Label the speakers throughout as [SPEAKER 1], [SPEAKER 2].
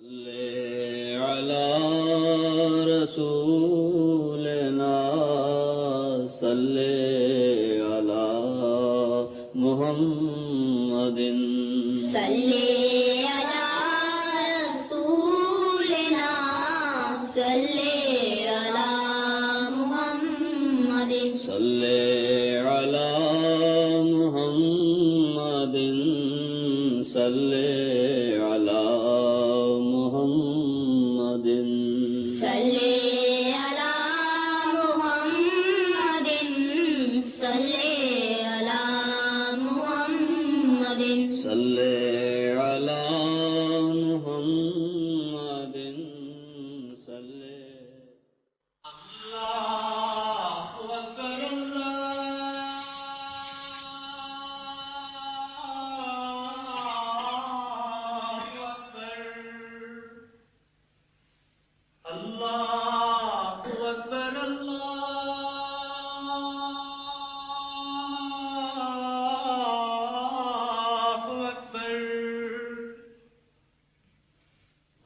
[SPEAKER 1] صلی علی رسولنا صلی علی محمد
[SPEAKER 2] صلی علی رسولنا صلی علی محمد
[SPEAKER 1] صلی علی محمد صلی علی محمد
[SPEAKER 2] صلی علی محمد صلی علی محمد
[SPEAKER 1] صلی علی محمد صلی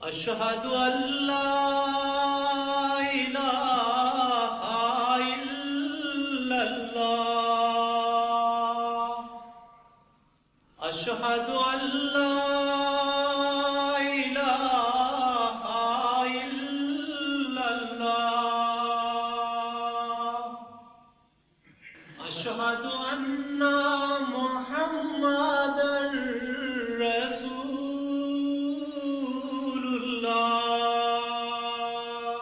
[SPEAKER 3] أشهد أن لا إله إلا الله أشهد أن لا إله إلا الله أشهد أن محمدًا رسول الله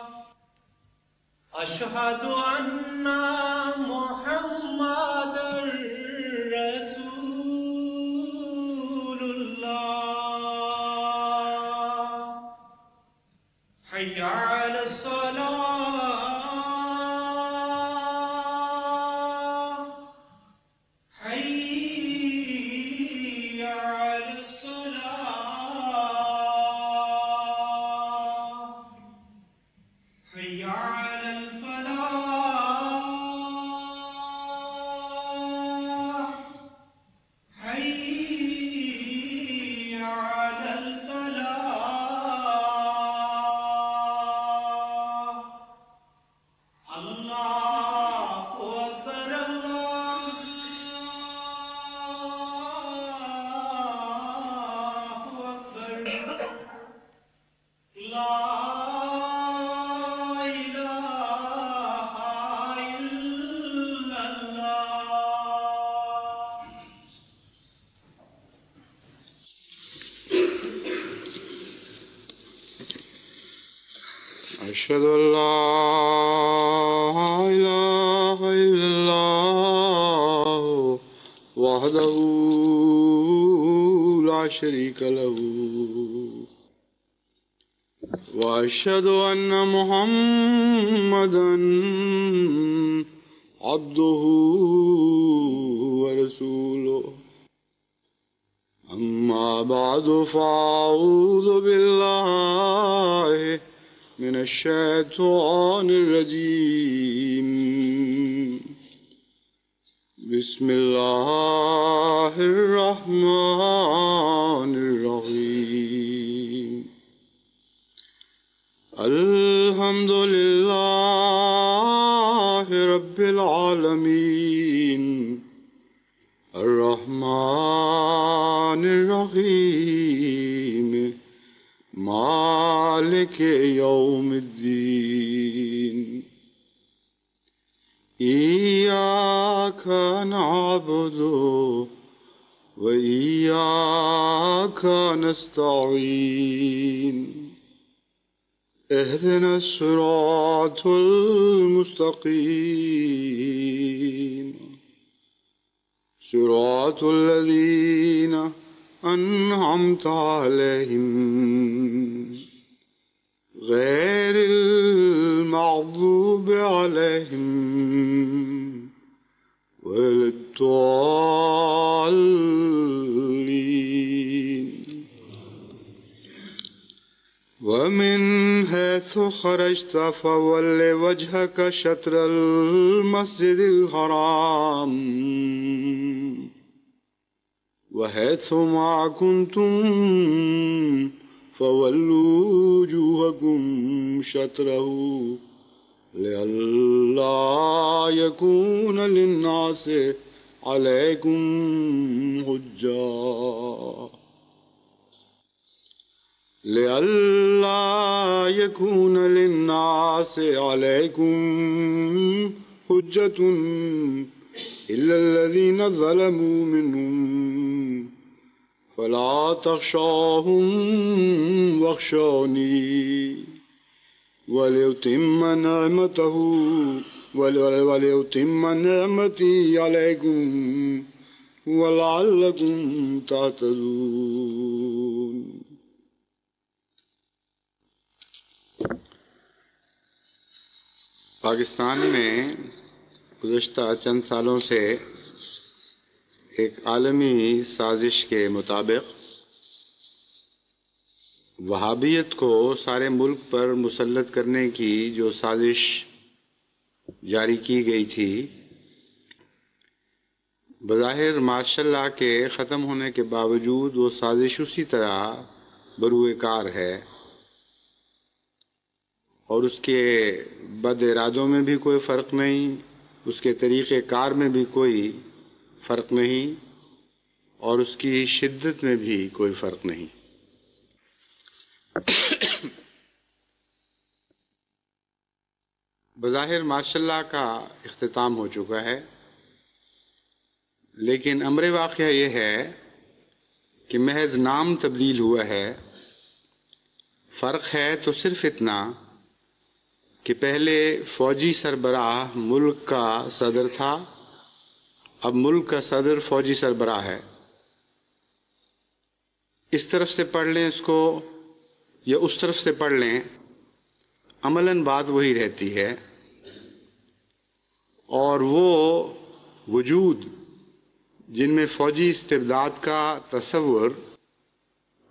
[SPEAKER 3] أشهد أن محمدًا رسول الله حي على الصلاة حي على الصلاة حي على الفلاح حي على الفلاح الله أكبر الله أكبر لا إله إلا الله
[SPEAKER 4] أشهد أن لا إله إلا الله وحده لا شريك له وأشهد أن محمدًا عبده ورسوله أما بعد فأعوذ بالله من الشيطان الرجيم بسم الله الرحمن الرحيم الحمد لله رب العالمين الرحمن الرحيم مالك يوم الدين إياك نعبد وإياك نستعين اهدنا الصراط المستقيم صراط الذين أنعمت عليهم غير المغضوب عليهم ولا الضالين ومن حيث خرجت فول وجهك شطر المسجد الحرام وحيث ما كنتم فولوا وجوهكم شطره لئلا يكون للناس عليكم حجة لئلا يكون للناس عليكم حجة إلا الذين ظلموا منهم فلا تخشوهم واخشوني وليتم نعمتي عليكم ولعلكم تهتدون. پاکستان میں گزشتہ چند سالوں سے ایک عالمی سازش کے مطابق وہابیت کو سارے ملک پر مسلط کرنے کی جو سازش جاری کی گئی تھی، بظاہر ماشاء اللہ کے ختم ہونے کے باوجود وہ سازش اسی طرح بروئے کار ہے، اور اس کے بد ارادوں میں بھی کوئی فرق نہیں، اس کے طریقہ کار میں بھی کوئی فرق نہیں، اور اس کی شدت میں بھی کوئی فرق نہیں۔ بظاہر ماشاء اللہ کا اختتام ہو چکا ہے، لیکن امر واقعہ یہ ہے کہ محض نام تبدیل ہوا ہے۔ فرق ہے تو صرف اتنا کہ پہلے فوجی سربراہ ملک کا صدر تھا، اب ملک کا صدر فوجی سربراہ ہے۔ اس طرف سے پڑھ لیں اس کو یا اس طرف سے پڑھ لیں، عملاً بات وہی رہتی ہے، اور وہ وجود جن میں فوجی استبداد کا تصور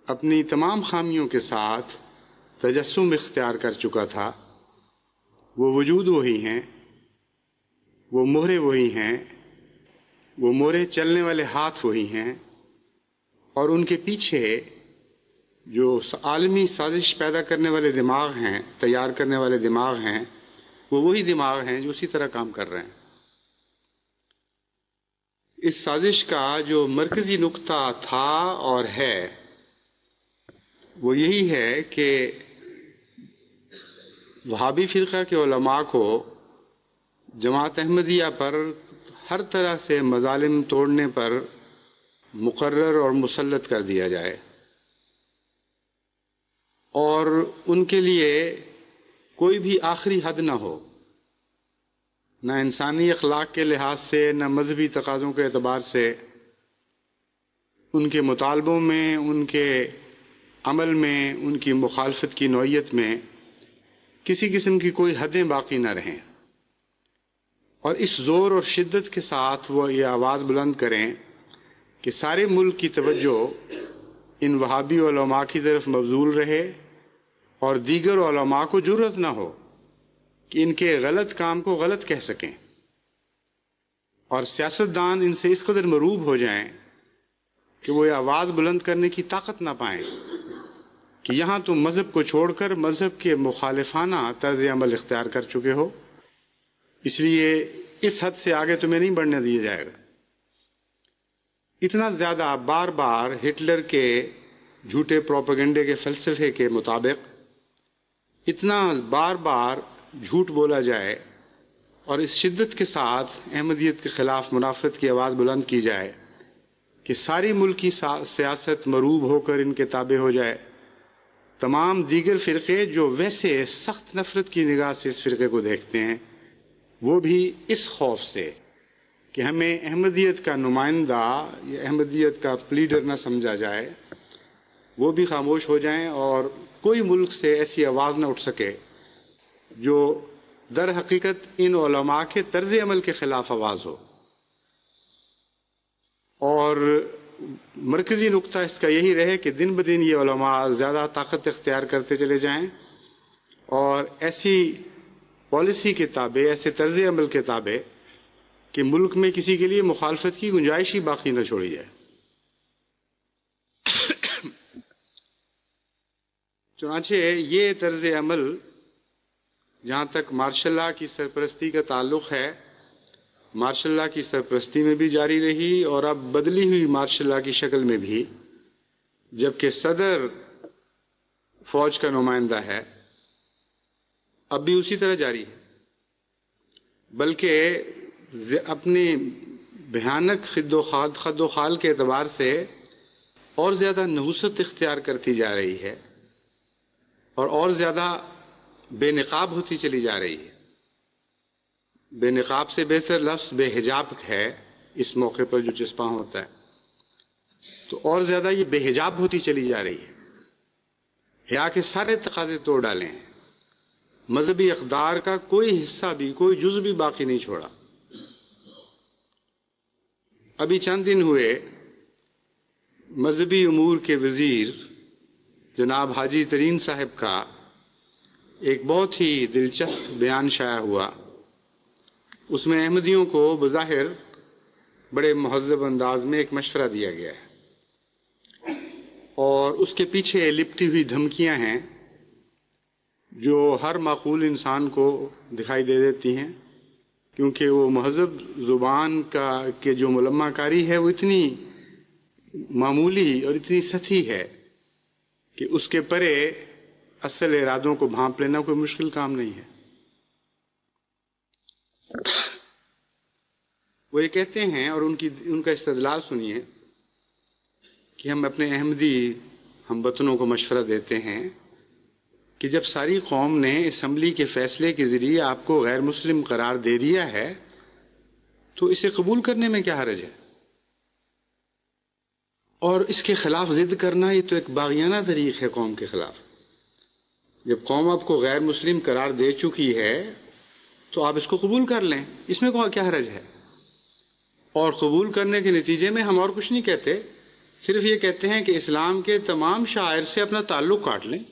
[SPEAKER 4] اپنی تمام خامیوں کے ساتھ تجسم اختیار کر چکا تھا، وہ وجود وہی ہیں، وہ مہرے وہی ہیں، وہ مہرے چلنے والے ہاتھ وہی ہیں، اور ان کے پیچھے جو عالمی سازش پیدا کرنے والے دماغ ہیں، تیار کرنے والے دماغ ہیں، وہ وہی دماغ ہیں جو اسی طرح کام کر رہے ہیں۔ اس سازش کا جو مرکزی نقطہ تھا اور ہے وہ یہی ہے کہ وہابی فرقہ کے علماء کو جماعت احمدیہ پر ہر طرح سے مظالم توڑنے پر مقرر اور مسلط کر دیا جائے، اور ان کے لیے کوئی بھی آخری حد نہ ہو، نہ انسانی اخلاق کے لحاظ سے، نہ مذہبی تقاضوں کے اعتبار سے۔ ان کے مطالبوں میں، ان کے عمل میں، ان کی مخالفت کی نوعیت میں کسی قسم کی کوئی حدیں باقی نہ رہیں، اور اس زور اور شدت کے ساتھ وہ یہ آواز بلند کریں کہ سارے ملک کی توجہ ان وہابی علماء کی طرف مبذول رہے، اور دیگر علماء کو جرأت نہ ہو کہ ان کے غلط کام کو غلط کہہ سکیں، اور سیاستدان ان سے اس قدر مروب ہو جائیں کہ وہ یہ آواز بلند کرنے کی طاقت نہ پائیں کہ یہاں تم مذہب کو چھوڑ کر مذہب کے مخالفانہ طرز عمل اختیار کر چکے ہو، اس لیے اس حد سے آگے تمہیں نہیں بڑھنے دیا جائے گا۔ اتنا زیادہ بار بار ہٹلر کے جھوٹے پروپیگنڈے کے فلسفے کے مطابق اتنا بار بار جھوٹ بولا جائے، اور اس شدت کے ساتھ احمدیت کے خلاف منافرت کی آواز بلند کی جائے کہ ساری ملکی سیاست مروب ہو کر ان کے تابع ہو جائے، تمام دیگر فرقے جو ویسے سخت نفرت کی نگاہ سے اس فرقے کو دیکھتے ہیں، وہ بھی اس خوف سے کہ ہمیں احمدیت کا نمائندہ یا احمدیت کا لیڈر نہ سمجھا جائے، وہ بھی خاموش ہو جائیں، اور کوئی ملک سے ایسی آواز نہ اٹھ سکے جو در حقیقت ان علماء کے طرز عمل کے خلاف آواز ہو۔ اور مرکزی نقطہ اس کا یہی رہے کہ دن بدن یہ علماء زیادہ طاقت اختیار کرتے چلے جائیں، اور ایسی پالیسی کے تابع، ایسے طرز عمل کے تابع کہ ملک میں کسی کے لیے مخالفت کی گنجائش ہی باقی نہ چھوڑی جائے۔ چنانچہ یہ طرز عمل جہاں تک مارشل لا کی سرپرستی کا تعلق ہے، مارشل لا کی سرپرستی میں بھی جاری رہی اور اب بدلی ہوئی مارشل لا کی شکل میں بھی، جبکہ صدر فوج کا نمائندہ ہے، اب بھی اسی طرح جاری ہے، بلکہ اپنی بھیانک خد و خال کے اعتبار سے اور زیادہ نحوست اختیار کرتی جا رہی ہے اور زیادہ بے نقاب ہوتی چلی جا رہی ہے۔ بے نقاب سے بہتر لفظ بے حجاب ہے اس موقع پر جو چسپاں ہوتا ہے، تو اور زیادہ یہ بے حجاب ہوتی چلی جا رہی ہے، حیا کے سارے تقاضے توڑ ڈالے ہیں، مذہبی اقدار کا کوئی حصہ بھی، کوئی جز بھی باقی نہیں چھوڑا۔ ابھی چند دن ہوئے مذہبی امور کے وزیر جناب حاجی ترین صاحب کا ایک بہت ہی دلچسپ بیان شائع ہوا۔ اس میں احمدیوں کو بظاہر بڑے مہذب انداز میں ایک مشورہ دیا گیا ہے، اور اس کے پیچھے لپٹی ہوئی دھمکیاں ہیں جو ہر معقول انسان کو دکھائی دے دیتی ہیں، کیونکہ وہ مہذب زبان کے جو ملمہ کاری ہے وہ اتنی معمولی اور اتنی سطحی ہے کہ اس کے پرے اصل ارادوں کو بھانپ لینا کوئی مشکل کام نہیں ہے۔ وہ یہ کہتے ہیں، اور ان کا استدلال سنیے، کہ ہم اپنے احمدی ہم وطنوں کو مشورہ دیتے ہیں کہ جب ساری قوم نے اسمبلی کے فیصلے کے ذریعے آپ کو غیر مسلم قرار دے دیا ہے تو اسے قبول کرنے میں کیا حرج ہے؟ اور اس کے خلاف ضد کرنا یہ تو ایک باغیانہ طریق ہے قوم کے خلاف۔ جب قوم آپ کو غیر مسلم قرار دے چکی ہے تو آپ اس کو قبول کر لیں، اس میں کیا حرج ہے؟ اور قبول کرنے کے نتیجے میں ہم اور کچھ نہیں کہتے، صرف یہ کہتے ہیں کہ اسلام کے تمام شعائر سے اپنا تعلق کاٹ لیں،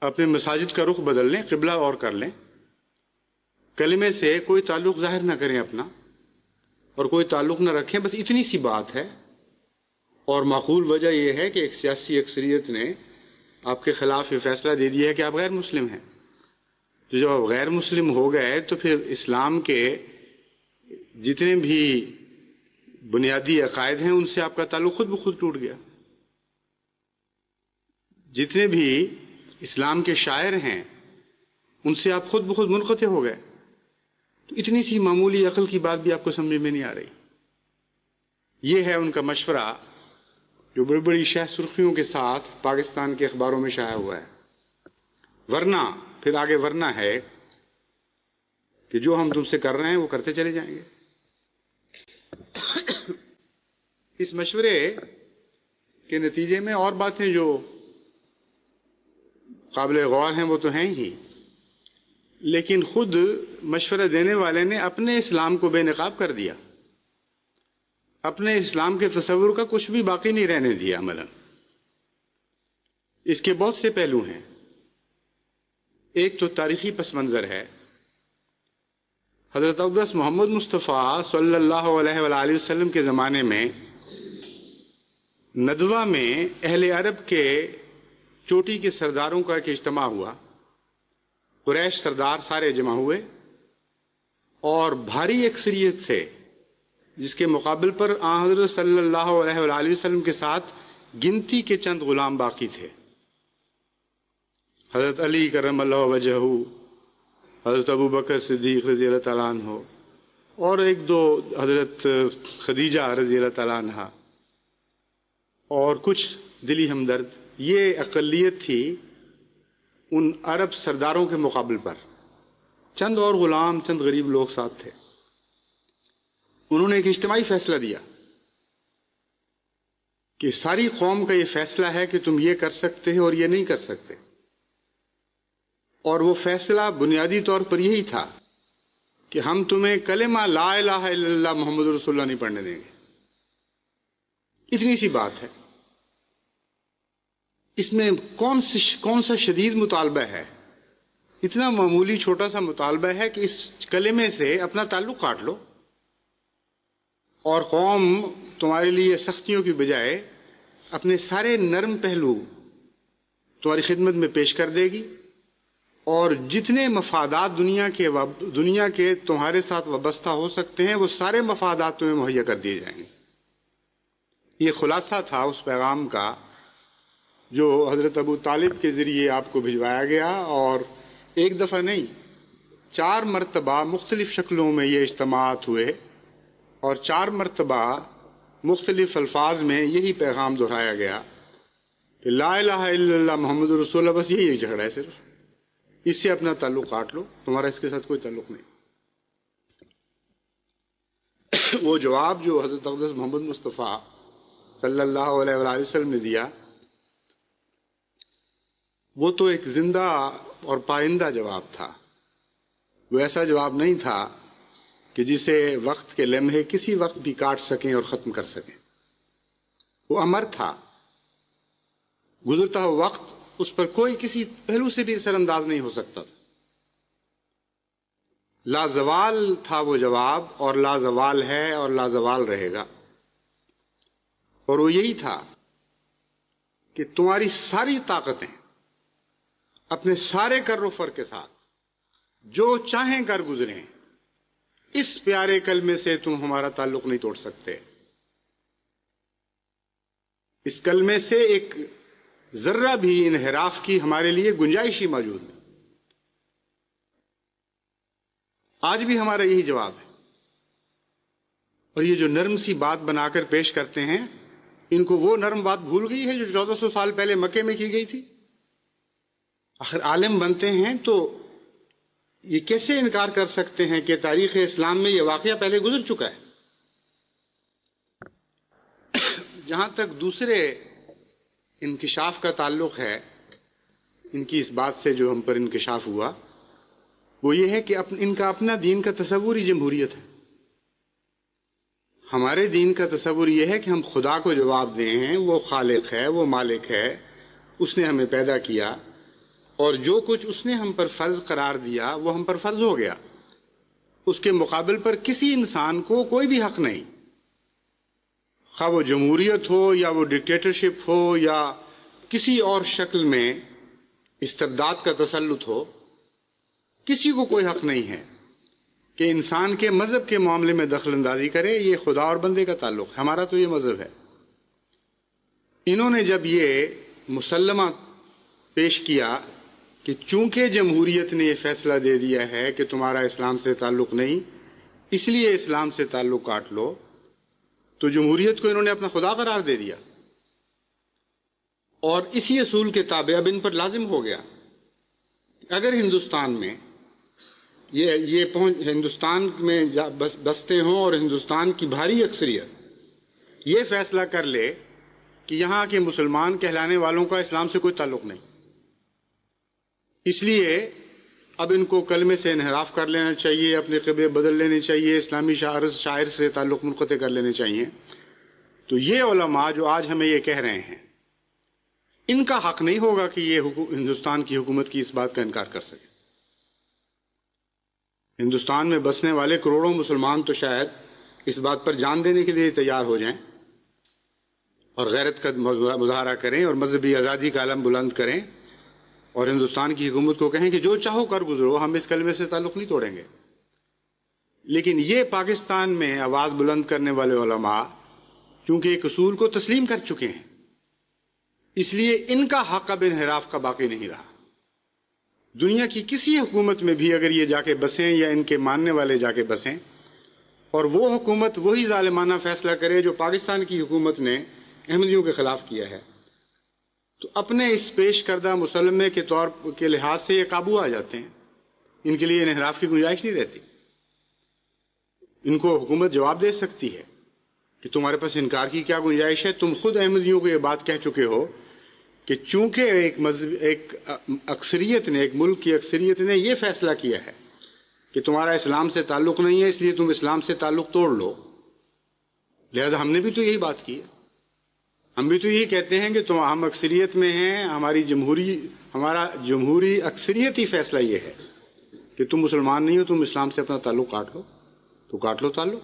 [SPEAKER 4] اپنے مساجد کا رخ بدل لیں، قبلہ اور کر لیں، کلمے سے کوئی تعلق ظاہر نہ کریں اپنا، اور کوئی تعلق نہ رکھیں، بس اتنی سی بات ہے۔ اور معقول وجہ یہ ہے کہ ایک سیاسی اکثریت نے آپ کے خلاف یہ فیصلہ دے دیا ہے کہ آپ غیر مسلم ہیں، تو جب آپ غیر مسلم ہو گئے تو پھر اسلام کے جتنے بھی بنیادی عقائد ہیں ان سے آپ کا تعلق خود بخود ٹوٹ گیا۔ جتنے بھی اسلام کے شاعر ہیں ان سے آپ خود بخود منقطع ہو گئے، تو اتنی سی معمولی عقل کی بات بھی آپ کو سمجھ میں نہیں آ رہی۔ یہ ہے ان کا مشورہ جو بڑی بڑی شہ سرخیوں کے ساتھ پاکستان کے اخباروں میں شائع ہوا ہے۔ ورنہ پھر آگے ورنہ ہے کہ جو ہم تم سے کر رہے ہیں وہ کرتے چلے جائیں گے۔ اس مشورے کے نتیجے میں اور باتیں جو قابل غور ہیں وہ تو ہیں ہی، لیکن خود مشورہ دینے والے نے اپنے اسلام کو بے نقاب کر دیا، اپنے اسلام کے تصور کا کچھ بھی باقی نہیں رہنے دیا عملاً۔ اس کے بہت سے پہلو ہیں۔ ایک تو تاریخی پس منظر ہے۔ حضرت اقدس محمد مصطفیٰ صلی اللہ علیہ وآلہ وسلم کے زمانے میں ندوہ میں اہل عرب کے چوٹی کے سرداروں کا ایک اجتماع ہوا۔ قریش سردار سارے جمع ہوئے اور بھاری اکثریت سے، جس کے مقابل پر آن حضرت صلی اللہ علیہ وآلہ وسلم کے ساتھ گنتی کے چند غلام باقی تھے۔ حضرت علی کرم اللہ وجہہ، حضرت ابو بکر صدیق رضی اللہ تعالیٰ عنہ، اور ایک دو حضرت خدیجہ رضی اللہ تعالیٰ عنہ، اور کچھ دلی ہمدرد۔ یہ اقلیت تھی ان عرب سرداروں کے مقابل پر۔ چند اور غلام، چند غریب لوگ ساتھ تھے۔ انہوں نے ایک اجتماعی فیصلہ دیا کہ ساری قوم کا یہ فیصلہ ہے کہ تم یہ کر سکتے ہو اور یہ نہیں کر سکتے، اور وہ فیصلہ بنیادی طور پر یہی تھا کہ ہم تمہیں کلمہ لا الہ الا اللہ محمد رسول اللہ نہیں پڑھنے دیں گے۔ اتنی سی بات ہے۔ اس میں کون سا شدید مطالبہ ہے؟ اتنا معمولی چھوٹا سا مطالبہ ہے کہ اس کلمے سے اپنا تعلق کاٹ لو، اور قوم تمہارے لیے سختیوں کی بجائے اپنے سارے نرم پہلو تمہاری خدمت میں پیش کر دے گی، اور جتنے مفادات دنیا کے تمہارے ساتھ وابستہ ہو سکتے ہیں وہ سارے مفادات تمہیں مہیا کر دیے جائیں گے۔ یہ خلاصہ تھا اس پیغام کا جو حضرت ابو طالب کے ذریعے آپ کو بھجوایا گیا، اور ایک دفعہ نہیں 4 مرتبہ مختلف شکلوں میں یہ اجتماعات ہوئے، اور 4 مرتبہ مختلف الفاظ میں یہی پیغام دہرایا گیا کہ لا الہ الا اللہ محمد رسول اللہ، بس یہی جھگڑا ہے، صرف اس سے اپنا تعلق کاٹ لو، تمہارا اس کے ساتھ کوئی تعلق نہیں۔ وہ جواب جو حضرت اقدس محمد مصطفیٰ صلی اللہ علیہ وآلہ وسلم نے دیا وہ تو ایک زندہ اور پائندہ جواب تھا، وہ ایسا جواب نہیں تھا کہ جسے وقت کے لمحے کسی وقت بھی کاٹ سکیں اور ختم کر سکیں۔ وہ امر تھا، گزرتا ہوا وقت اس پر کوئی کسی پہلو سے بھی اثر انداز نہیں ہو سکتا تھا۔ لازوال تھا وہ جواب، اور لازوال ہے اور لازوال رہے گا، اور وہ یہی تھا کہ تمہاری ساری طاقتیں اپنے سارے کر و فر کے ساتھ جو چاہیں کر گزریں، اس پیارے کلمے سے تم ہمارا تعلق نہیں توڑ سکتے۔ اس کلمے سے ایک ذرہ بھی انحراف کی ہمارے لیے گنجائش ہی موجود نہیں۔ آج بھی ہمارا یہی جواب ہے، اور یہ جو نرم سی بات بنا کر پیش کرتے ہیں، ان کو وہ نرم بات بھول گئی ہے جو 1400 سال پہلے مکے میں کی گئی تھی۔ آخر عالم بنتے ہیں تو یہ کیسے انکار کر سکتے ہیں کہ تاریخ اسلام میں یہ واقعہ پہلے گزر چکا ہے۔ جہاں تک دوسرے انکشاف کا تعلق ہے، ان کی اس بات سے جو ہم پر انکشاف ہوا وہ یہ ہے کہ ان کا اپنا دین کا تصور ہی جمہوریت ہے۔ ہمارے دین کا تصور یہ ہے کہ ہم خدا کو جواب دیں ہیں، وہ خالق ہے، وہ مالک ہے، اس نے ہمیں پیدا کیا، اور جو کچھ اس نے ہم پر فرض قرار دیا وہ ہم پر فرض ہو گیا۔ اس کے مقابل پر کسی انسان کو کوئی بھی حق نہیں، خواہ وہ جمہوریت ہو یا وہ ڈکٹیٹرشپ ہو یا کسی اور شکل میں استبداد کا تسلط ہو، کسی کو کوئی حق نہیں ہے کہ انسان کے مذہب کے معاملے میں دخل اندازی کرے۔ یہ خدا اور بندے کا تعلق ہے، ہمارا تو یہ مذہب ہے۔ انہوں نے جب یہ مسلمہ پیش کیا کہ چونکہ جمہوریت نے یہ فیصلہ دے دیا ہے کہ تمہارا اسلام سے تعلق نہیں، اس لیے اسلام سے تعلق کاٹ لو، تو جمہوریت کو انہوں نے اپنا خدا قرار دے دیا، اور اسی اصول کے تابع اب ان پر لازم ہو گیا اگر ہندوستان میں ہندوستان میں بستے ہوں اور ہندوستان کی بھاری اکثریت یہ فیصلہ کر لے کہ یہاں کے مسلمان کہلانے والوں کا اسلام سے کوئی تعلق نہیں، اس لیے اب ان کو کلمے سے انحراف کر لینا چاہیے، اپنے قبلے بدل لینے چاہیے، اسلامی شاعر سے تعلق منقطع کر لینے چاہیے، تو یہ علماء جو آج ہمیں یہ کہہ رہے ہیں ان کا حق نہیں ہوگا کہ یہ ہندوستان کی حکومت کی اس بات کا انکار کر سکے۔ ہندوستان میں بسنے والے کروڑوں مسلمان تو شاید اس بات پر جان دینے کے لیے تیار ہو جائیں اور غیرت کا مظاہرہ کریں اور مذہبی آزادی کا علم بلند کریں اور ہندوستان کی حکومت کو کہیں کہ جو چاہو کر گزرو، ہم اس کلمے سے تعلق نہیں توڑیں گے۔ لیکن یہ پاکستان میں آواز بلند کرنے والے علماء چونکہ ایک اصول کو تسلیم کر چکے ہیں، اس لیے ان کا حق اب انحراف کا باقی نہیں رہا۔ دنیا کی کسی حکومت میں بھی اگر یہ جا کے بسیں یا ان کے ماننے والے جا کے بسیں اور وہ حکومت وہی ظالمانہ فیصلہ کرے جو پاکستان کی حکومت نے احمدیوں کے خلاف کیا ہے، تو اپنے اس پیش کردہ مسلمے کے طور کے لحاظ سے یہ قابو آ جاتے ہیں، ان کے لیے انحراف کی گنجائش نہیں رہتی۔ ان کو حکومت جواب دے سکتی ہے کہ تمہارے پاس انکار کی کیا گنجائش ہے، تم خود احمدیوں کو یہ بات کہہ چکے ہو کہ چونکہ ایک اکثریت نے، ایک ملک کی اکثریت نے یہ فیصلہ کیا ہے کہ تمہارا اسلام سے تعلق نہیں ہے، اس لیے تم اسلام سے تعلق توڑ لو، لہذا ہم نے بھی تو یہی بات کی ہے، ہم بھی تو یہی کہتے ہیں کہ ہم اکثریت میں ہیں، ہمارا جمہوری اکثریتی فیصلہ یہ ہے کہ تم مسلمان نہیں ہو، تم اسلام سے اپنا تعلق کاٹ لو، تو کاٹ لو تعلق،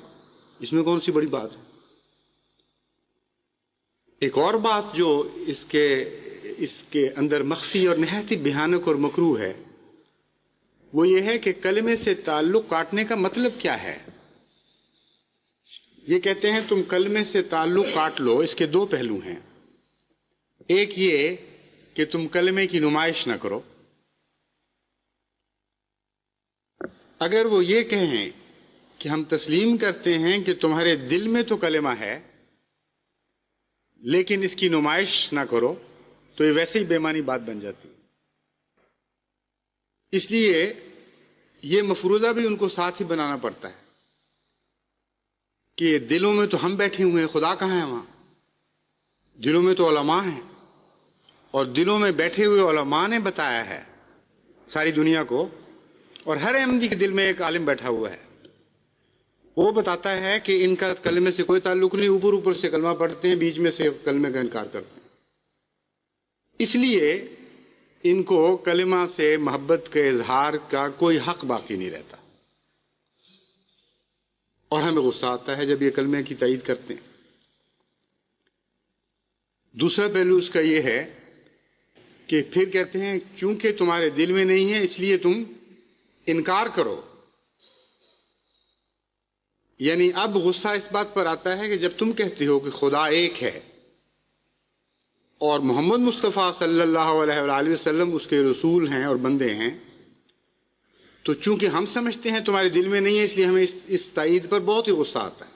[SPEAKER 4] اس میں کون سی بڑی بات ہے۔ ایک اور بات جو اس کے اندر مخفی اور نہایت ہی بھیانک اور مکروہ ہے وہ یہ ہے کہ کلمے سے تعلق کاٹنے کا مطلب کیا ہے. یہ کہتے ہیں تم کلمے سے تعلق کاٹ لو. اس کے دو پہلو ہیں. ایک یہ کہ تم کلمے کی نمائش نہ کرو. اگر وہ یہ کہیں کہ ہم تسلیم کرتے ہیں کہ تمہارے دل میں تو کلمہ ہے لیکن اس کی نمائش نہ کرو تو یہ ویسے ہی بے معنی بات بن جاتی ہے. اس لیے یہ مفروضہ بھی ان کو ساتھ ہی بنانا پڑتا ہے کہ دلوں میں تو ہم بیٹھے ہوئے ہیں, خدا کہاں ہے وہاں؟ دلوں میں تو علماء ہیں اور دلوں میں بیٹھے ہوئے علماء نے بتایا ہے ساری دنیا کو, اور ہر احمدی کے دل میں ایک عالم بیٹھا ہوا ہے. وہ بتاتا ہے کہ ان کا کلمے سے کوئی تعلق نہیں, اوپر اوپر سے کلمہ پڑھتے ہیں, بیچ میں سے کلمے کا انکار کرتے ہیں. اس لیے ان کو کلمہ سے محبت کے اظہار کا کوئی حق باقی نہیں رہتا, اور ہمیں غصہ آتا ہے جب یہ کلمے کی تائید کرتے ہیں. دوسرا پہلو اس کا یہ ہے کہ پھر کہتے ہیں چونکہ تمہارے دل میں نہیں ہے اس لیے تم انکار کرو. یعنی اب غصہ اس بات پر آتا ہے کہ جب تم کہتے ہو کہ خدا ایک ہے اور محمد مصطفیٰ صلی اللہ علیہ وآلہ وسلم اس کے رسول ہیں اور بندے ہیں, تو چونکہ ہم سمجھتے ہیں تمہارے دل میں نہیں ہے اس لیے ہمیں اس تائید پر بہت ہی غصہ آتا ہے.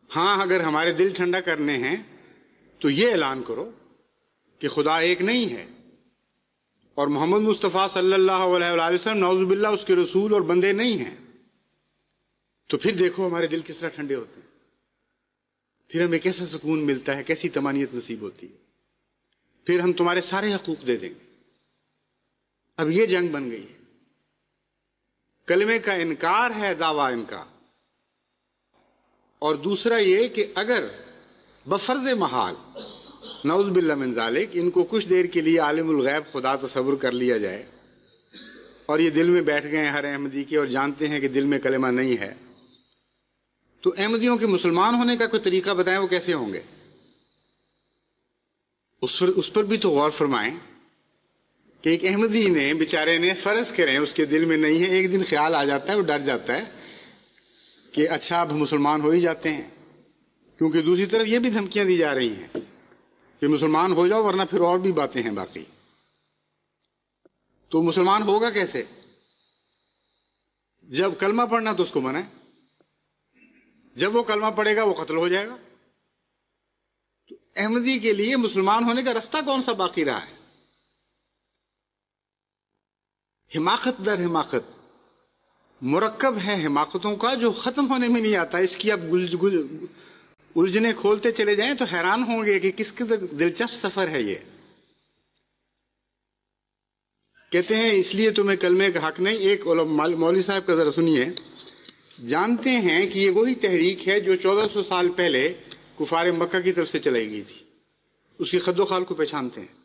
[SPEAKER 4] ہاں, اگر ہمارے دل ٹھنڈا کرنے ہیں تو یہ اعلان کرو کہ خدا ایک نہیں ہے اور محمد مصطفیٰ صلی اللہ علیہ وآلہ وسلم نعوذ باللہ اس کے رسول اور بندے نہیں ہیں. تو پھر دیکھو ہمارے دل کس طرح ٹھنڈے ہوتے ہیں, پھر ہمیں کیسا سکون ملتا ہے, کیسی طمانینت نصیب ہوتی ہے. پھر ہم تمہارے سارے حقوق دے دیں گے. اب یہ جنگ بن گئی ہے. کلمے کا انکار ہے دعویٰ ان کا, اور دوسرا یہ کہ اگر بفرض محال نعوذ باللہ من ذالک ان کو کچھ دیر کے لیے عالم الغیب خدا تصور کر لیا جائے اور یہ دل میں بیٹھ گئے ہر احمدی کے اور جانتے ہیں کہ دل میں کلمہ نہیں ہے, تو احمدیوں کے مسلمان ہونے کا کوئی طریقہ بتائیں وہ کیسے ہوں گے؟ اس پر بھی تو غور فرمائیں کہ ایک احمدی نے بیچارے نے فرض کریں اس کے دل میں نہیں ہے, ایک دن خیال آ جاتا ہے, وہ ڈر جاتا ہے کہ اچھا اب مسلمان ہو ہی جاتے ہیں, کیونکہ دوسری طرف یہ بھی دھمکیاں دی جا رہی ہیں کہ مسلمان ہو جاؤ ورنہ پھر اور بھی باتیں ہیں باقی. تو مسلمان ہوگا کیسے جب کلمہ پڑھنا تو اس کو منع ہے, جب وہ کلمہ پڑھے گا وہ قتل ہو جائے گا. تو احمدی کے لیے مسلمان ہونے کا رستہ کون سا باقی رہا ہے؟ حماقت در حماقت مرکب ہے حماقتوں کا جو ختم ہونے میں نہیں آتا. اس کی اب الجھنے کھولتے چلے جائیں تو حیران ہوں گے کہ کس قدر دلچسپ سفر ہے یہ. کہتے ہیں اس لیے تمہیں کلمے کا حق نہیں. ایک مولوی صاحب کا ذرا سنیے. جانتے ہیں کہ یہ وہی تحریک ہے جو 1400 سال پہلے کفار مکہ کی طرف سے چلائی گئی تھی. اس کی خد و خال کو پہچانتے ہیں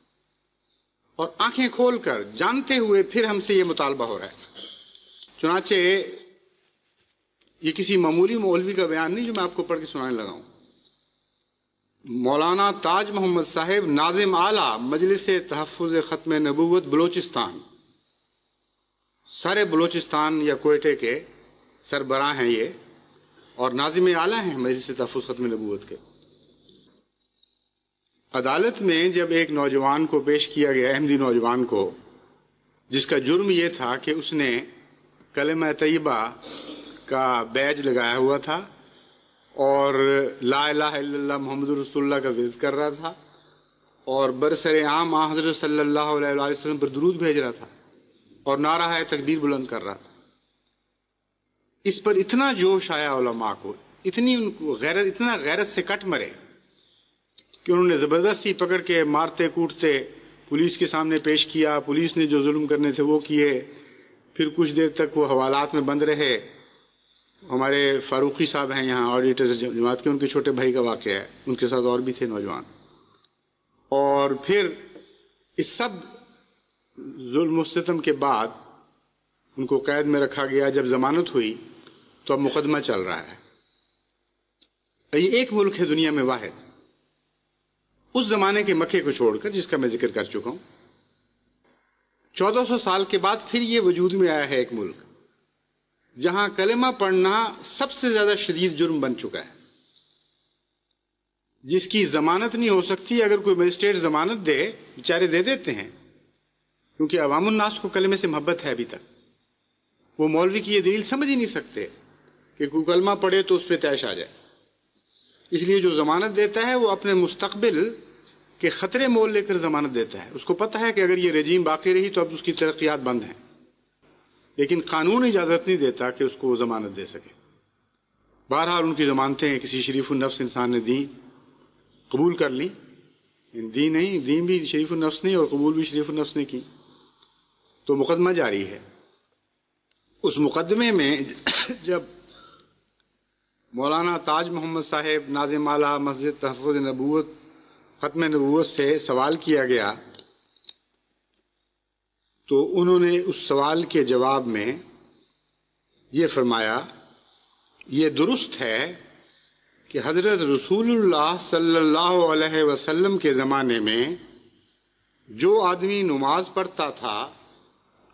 [SPEAKER 4] اور آنکھیں کھول کر جانتے ہوئے پھر ہم سے یہ مطالبہ ہو رہا ہے. چنانچہ یہ کسی معمولی مولوی کا بیان نہیں جو میں آپ کو پڑھ کے سنانے لگا ہوں. مولانا تاج محمد صاحب ناظم اعلیٰ مجلس تحفظ ختم نبوت بلوچستان, سارے بلوچستان یا کوئٹے کے سربراہ ہیں یہ, اور ناظم اعلیٰ ہیں مجلس تحفظ ختم نبوت کے. عدالت میں جب ایک نوجوان کو پیش کیا گیا, احمدی نوجوان کو, جس کا جرم یہ تھا کہ اس نے کلمہ طیبہ کا بیج لگایا ہوا تھا اور لا الہ الا اللہ محمد رسول اللہ کا ورد کر رہا تھا اور برسر عام حضرت صلی اللہ علیہ وآلہ وسلم پر درود بھیج رہا تھا اور نعرہ تکبیر بلند کر رہا تھا. اس پر اتنا جوش آیا علماء کو, اتنا غیرت سے کٹ مرے کہ انہوں نے زبردستی پکڑ کے مارتے کوٹتے پولیس کے سامنے پیش کیا. پولیس نے جو ظلم کرنے تھے وہ کیے. پھر کچھ دیر تک وہ حوالات میں بند رہے. ہمارے فاروقی صاحب ہیں یہاں آڈیٹر جماعت کے, ان کے چھوٹے بھائی کا واقعہ ہے, ان کے ساتھ اور بھی تھے نوجوان. اور پھر اس سب ظلم و ستم کے بعد ان کو قید میں رکھا گیا. جب ضمانت ہوئی تو اب مقدمہ چل رہا ہے. یہ ایک ملک ہے دنیا میں واحد, اس زمانے کے مکے کو چھوڑ کر جس کا میں ذکر کر چکا ہوں، 1400 سال کے بعد پھر یہ وجود میں آیا ہے ایک ملک جہاں کلمہ پڑھنا سب سے زیادہ شدید جرم بن چکا ہے، جس کی ضمانت نہیں ہو سکتی۔ اگر کوئی مجسٹریٹ ضمانت دے، بیچارے دے دیتے ہیں، کیونکہ عوام الناس کو کلمے سے محبت ہے ابھی تک۔ وہ مولوی کی یہ دلیل سمجھ ہی نہیں سکتے کہ کوئی کلمہ پڑھے تو اس پہ طیش آ جائے۔ اس لیے جو ضمانت دیتا ہے وہ اپنے مستقبل کے خطرے مول لے کر ضمانت دیتا ہے۔ اس کو پتہ ہے کہ اگر یہ رجیم باقی رہی تو اب اس کی ترقیات بند ہیں، لیکن قانون اجازت نہیں دیتا کہ اس کو وہ ضمانت دے سکے۔ بہرحال ان کی ضمانتیں کسی شریف النفس انسان نے دی، قبول کر لی، دی نہیں، دی بھی شریف النفس نے اور قبول بھی شریف النفس نے کی، تو مقدمہ جاری ہے۔ اس مقدمے میں جب مولانا تاج محمد صاحب ناظم اعلیٰ مسجد تحفظ نبوت ختم نبوت سے سوال کیا گیا تو انہوں نے اس سوال کے جواب میں یہ فرمایا، یہ درست ہے کہ حضرت رسول اللہ صلی اللہ علیہ وسلم کے زمانے میں جو آدمی نماز پڑھتا تھا،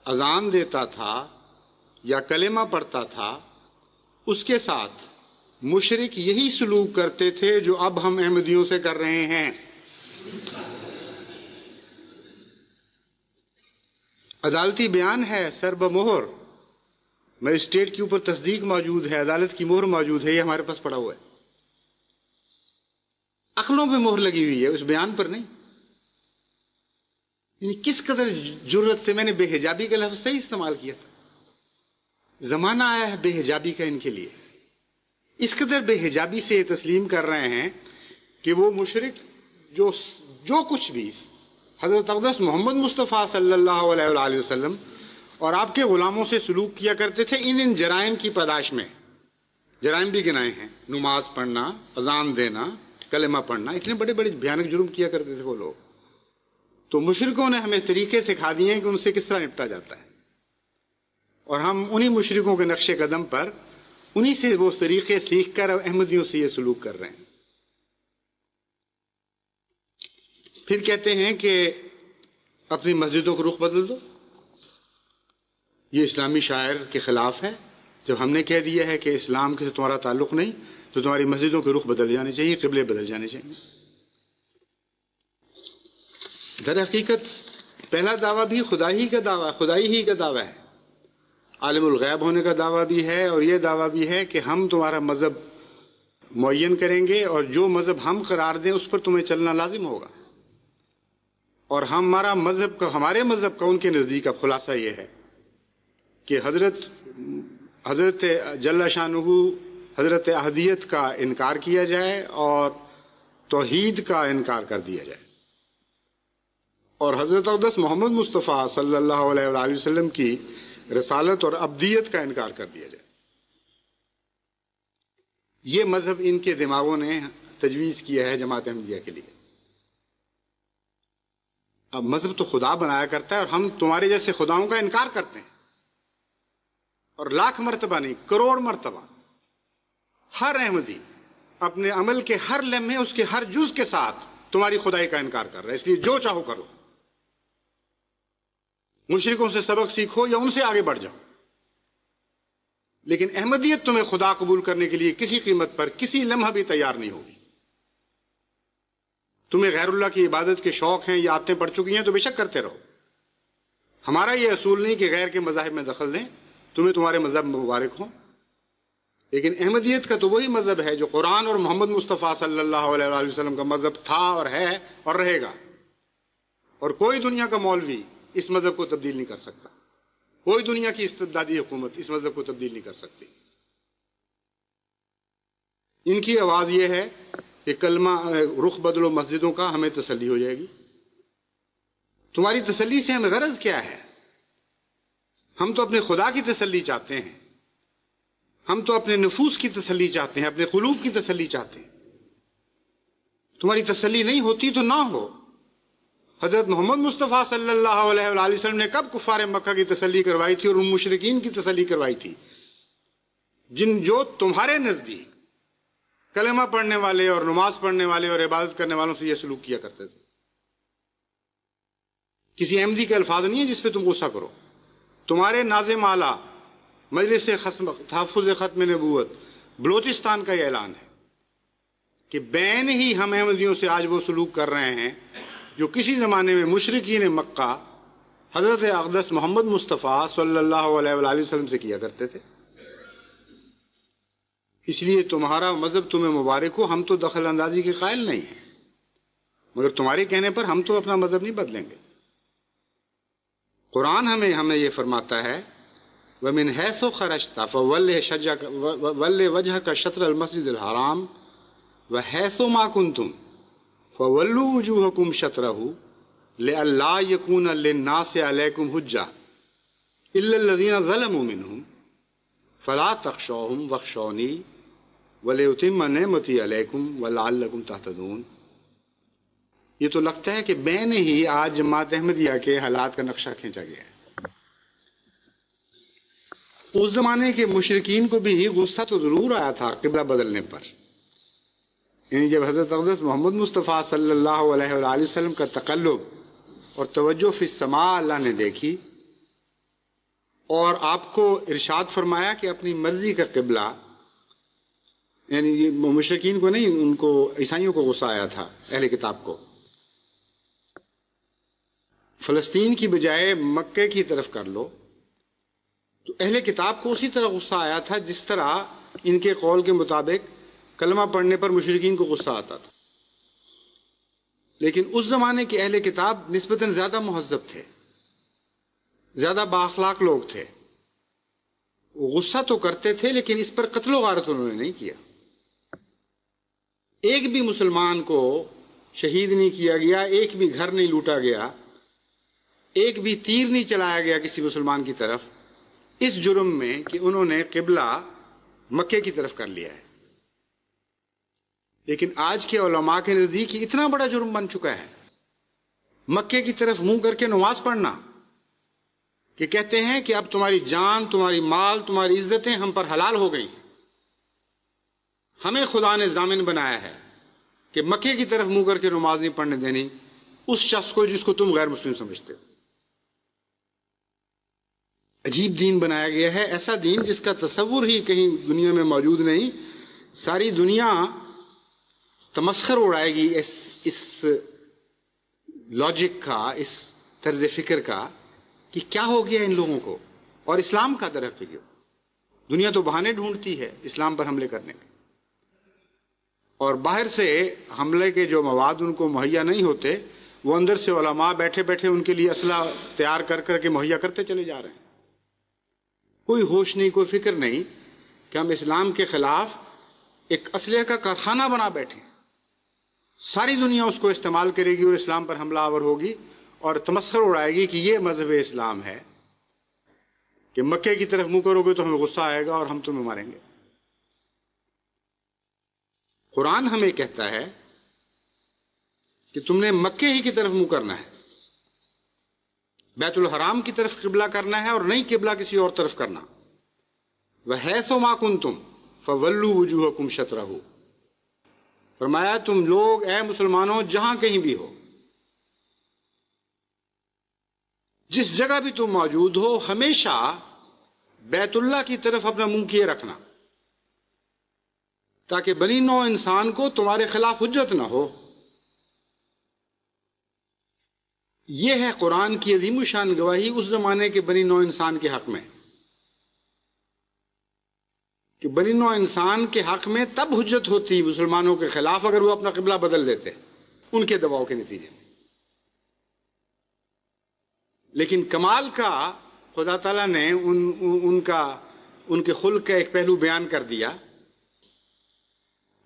[SPEAKER 4] اذان دیتا تھا یا کلمہ پڑھتا تھا، اس کے ساتھ مشرک یہی سلوک کرتے تھے جو اب ہم احمدیوں سے کر رہے ہیں۔ عدالتی بیان ہے، سر بمہر، مجسٹریٹ کے اوپر تصدیق موجود ہے، عدالت کی مہر موجود ہے، یہ ہمارے پاس پڑا ہوا ہے، عقلوں پہ مہر لگی ہوئی ہے، اس بیان پر نہیں۔ یعنی کس قدر جرت سے میں نے بے حجابی کا لفظ صحیح استعمال کیا تھا۔ زمانہ آیا ہے بے حجابی کا ان کے لیے، اس قدر بے حجابی سے یہ تسلیم کر رہے ہیں کہ وہ مشرک جو کچھ بھی حضرت اقدس محمد مصطفیٰ صلی اللہ علیہ وآلہ وسلم اور آپ کے غلاموں سے سلوک کیا کرتے تھے، ان جرائم کی پاداش میں جرائم بھی گنائے ہیں، نماز پڑھنا، اذان دینا، کلمہ پڑھنا، اتنے بڑے بڑے بھیانک جرم کیا کرتے تھے وہ لوگ۔ تو مشرکوں نے ہمیں طریقے سکھا دیے ہیں کہ ان سے کس طرح نپٹا جاتا ہے، اور ہم انہی مشرکوں کے نقش قدم پر انہی سے وہ طریقے سیکھ کر احمدیوں سے یہ سلوک کر رہے ہیں۔ پھر کہتے ہیں کہ اپنی مسجدوں کو رخ بدل دو، یہ اسلامی شاعر کے خلاف ہے۔ جب ہم نے کہہ دیا ہے کہ اسلام کے سے تمہارا تعلق نہیں تو تمہاری مسجدوں کے رخ بدل جانے چاہیے، قبلے بدل جانے چاہیے۔ در حقیقت پہلا دعویٰ بھی خدائی ہی کا دعویٰ ہے، عالم الغیب ہونے کا دعویٰ بھی ہے، اور یہ دعویٰ بھی ہے کہ ہم تمہارا مذہب معین کریں گے اور جو مذہب ہم قرار دیں اس پر تمہیں چلنا لازم ہوگا۔ اور ہمارے مذہب کا ان کے نزدیک اب خلاصہ یہ ہے کہ حضرت جل شانہ حضرت احدیت کا انکار کیا جائے اور توحید کا انکار کر دیا جائے، اور حضرت اقدس محمد مصطفیٰ صلی اللہ علیہ وآلہ وسلم کی رسالت اور ابدیت کا انکار کر دیا جائے۔ یہ مذہب ان کے دماغوں نے تجویز کیا ہے جماعت احمدیہ کے لیے۔ اب مذہب تو خدا بنایا کرتا ہے اور ہم تمہارے جیسے خداؤں کا انکار کرتے ہیں، اور لاکھ مرتبہ نہیں، کروڑ مرتبہ ہر احمدی اپنے عمل کے ہر لمحے اس کے ہر جز کے ساتھ تمہاری خدائی کا انکار کر رہا ہے۔ اس لیے جو چاہو کرو، مشرکوں سے سبق سیکھو یا ان سے آگے بڑھ جاؤ، لیکن احمدیت تمہیں خدا قبول کرنے کے لیے کسی قیمت پر کسی لمحہ بھی تیار نہیں ہوگی۔ تمہیں غیر اللہ کی عبادت کے شوق ہیں یا عادتیں پڑ چکی ہیں تو بے شک کرتے رہو، ہمارا یہ اصول نہیں کہ غیر کے مذاہب میں دخل دیں، تمہیں تمہارے مذہب مبارک ہوں۔ لیکن احمدیت کا تو وہی مذہب ہے جو قرآن اور محمد مصطفیٰ صلی اللہ علیہ وآلہ وسلم کا مذہب تھا اور ہے اور رہے گا، اور کوئی دنیا کا مولوی اس مذہب کو تبدیل نہیں کر سکتا، کوئی دنیا کی استبدادی حکومت اس مذہب کو تبدیل نہیں کر سکتی۔ ان کی آواز یہ ہے کہ کلمہ رخ بدلو مسجدوں کا، ہمیں تسلی ہو جائے گی۔ تمہاری تسلی سے ہمیں غرض کیا ہے؟ ہم تو اپنے خدا کی تسلی چاہتے ہیں، ہم تو اپنے نفوس کی تسلی چاہتے ہیں، اپنے قلوب کی تسلی چاہتے ہیں۔ تمہاری تسلی نہیں ہوتی تو نہ ہو۔ حضرت محمد مصطفیٰ صلی اللہ علیہ وآلہ وسلم نے کب کفار مکہ کی تسلی کروائی تھی اور ان مشرکین کی تسلی کروائی تھی جو تمہارے نزدیک کلمہ پڑھنے والے اور نماز پڑھنے والے اور عبادت کرنے والوں سے یہ سلوک کیا کرتے تھے. کسی احمدی کے الفاظ نہیں ہے جس پہ تم غصہ کرو. تمہارے ناظم اعلیٰ مجلس تحفظ ختم نبوت بلوچستان کا یہ اعلان ہے کہ بین ہی ہم احمدیوں سے آج وہ سلوک کر رہے ہیں جو کسی زمانے میں مشرکین مکہ حضرت اقدس محمد مصطفیٰ صلی اللہ علیہ وآلہ وسلم سے کیا کرتے تھے. اس لیے تمہارا مذہب تمہیں مبارک ہو، ہم تو دخل اندازی کے قائل نہیں ہیں، مگر تمہارے کہنے پر ہم تو اپنا مذہب نہیں بدلیں گے. قرآن ہمیں یہ فرماتا ہے وَمِنْ حَيْثُ خَرَجْتَ فَوَلِّ وَجْهَكَ شَطْرَ الْمَسْجِدِ الْحَرَامِ وَحَيْثُ مَا كُنْتُمْ فَوَلُّوا وُجُوهَكُمْ شَطْرَهُ لِئَلَّا يَكُونَ لِلنَّاسِ عَلَيْكُمْ حُجَّةٌ إِلَّا الَّذِينَ ظَلَمُوا مِنْهُمْ فَلَا تَخْشَوْهُمْ وَاخْشَوْنِي وَلِأُتِمَّ نِعْمَتِي عَلَيْكُمْ وَلَعَلَّكُمْ تَهْتَدُونَ. یہ تو لگتا ہے کہ بین ہی آج جماعت احمدیہ کے حالات کا نقشہ کھینچا گیا ہے. اس زمانے کے مشرکین کو بھی غصہ تو ضرور آیا تھا قبلہ بدلنے پر. یعنی جب حضرت اقدس محمد مصطفیٰ صلی اللہ علیہ وآلہ وسلم کا تقلب اور توجہ فی السماء اللہ نے دیکھی اور آپ کو ارشاد فرمایا کہ اپنی مرضی کا قبلہ، یعنی مشرکین کو نہیں، ان کو عیسائیوں کو غصہ آیا تھا، اہل کتاب کو، فلسطین کی بجائے مکے کی طرف کر لو. تو اہل کتاب کو اسی طرح غصہ آیا تھا جس طرح ان کے قول کے مطابق کلمہ پڑھنے پر مشرکین کو غصہ آتا تھا. لیکن اس زمانے کے اہل کتاب نسبتاً زیادہ مہذب تھے، زیادہ بااخلاق لوگ تھے. وہ غصہ تو کرتے تھے لیکن اس پر قتل و غارت انہوں نے نہیں کیا. ایک بھی مسلمان کو شہید نہیں کیا گیا، ایک بھی گھر نہیں لوٹا گیا، ایک بھی تیر نہیں چلایا گیا کسی مسلمان کی طرف، اس جرم میں کہ انہوں نے قبلہ مکے کی طرف کر لیا ہے. لیکن آج کے علماء کے نزدیک یہ اتنا بڑا جرم بن چکا ہے مکے کی طرف منہ کر کے نماز پڑھنا کہ کہتے ہیں کہ اب تمہاری جان، تمہاری مال، تمہاری عزتیں ہم پر حلال ہو گئی. ہمیں خدا نے ضامن بنایا ہے کہ مکے کی طرف منہ کر کے نماز نہیں پڑھنے دینی اس شخص کو جس کو تم غیر مسلم سمجھتے ہو. عجیب دین بنایا گیا ہے، ایسا دین جس کا تصور ہی کہیں دنیا میں موجود نہیں. ساری دنیا تمسخر اڑائے گی اس لاجک کا، اس طرز فکر کا کہ کیا ہو گیا ان لوگوں کو، اور اسلام کا در حقیقت دنیا تو بہانے ڈھونڈتی ہے اسلام پر حملے کرنے کے، اور باہر سے حملے کے جو مواد ان کو مہیا نہیں ہوتے وہ اندر سے علماء بیٹھے بیٹھے ان کے لیے اسلحہ تیار کر کر کے مہیا کرتے چلے جا رہے ہیں. کوئی ہوش نہیں، کوئی فکر نہیں کہ ہم اسلام کے خلاف ایک اسلحے کا کارخانہ بنا بیٹھے. ساری دنیا اس کو استعمال کرے گی اور اسلام پر حملہ آور ہوگی اور تمسخر اڑائے گی کہ یہ مذہب اسلام ہے کہ مکے کی طرف منہ کرو گے تو ہمیں غصہ آئے گا اور ہم تمہیں ماریں گے. قرآن ہمیں کہتا ہے کہ تم نے مکے ہی کی طرف منہ کرنا ہے، بیت الحرام کی طرف قبلہ کرنا ہے اور نہیں قبلہ کسی اور طرف کرنا. وَحَيْثُ مَا كُنْتُمْ فَوَلُّوا وُجُوهَكُمْ شَطْرَهُ. فرمایا تم لوگ اے مسلمانوں جہاں کہیں بھی ہو، جس جگہ بھی تم موجود ہو، ہمیشہ بیت اللہ کی طرف اپنا منہ کیے رکھنا تاکہ بنی نوع انسان کو تمہارے خلاف حجت نہ ہو. یہ ہے قرآن کی عظیم الشان گواہی اس زمانے کے بنی نوع انسان کے حق میں، کہ بنی نوع انسان کے حق میں تب حجت ہوتی مسلمانوں کے خلاف اگر وہ اپنا قبلہ بدل دیتے ان کے دباؤ کے نتیجے میں. لیکن کمال کا خدا تعالیٰ نے ان کے خلق کا ایک پہلو بیان کر دیا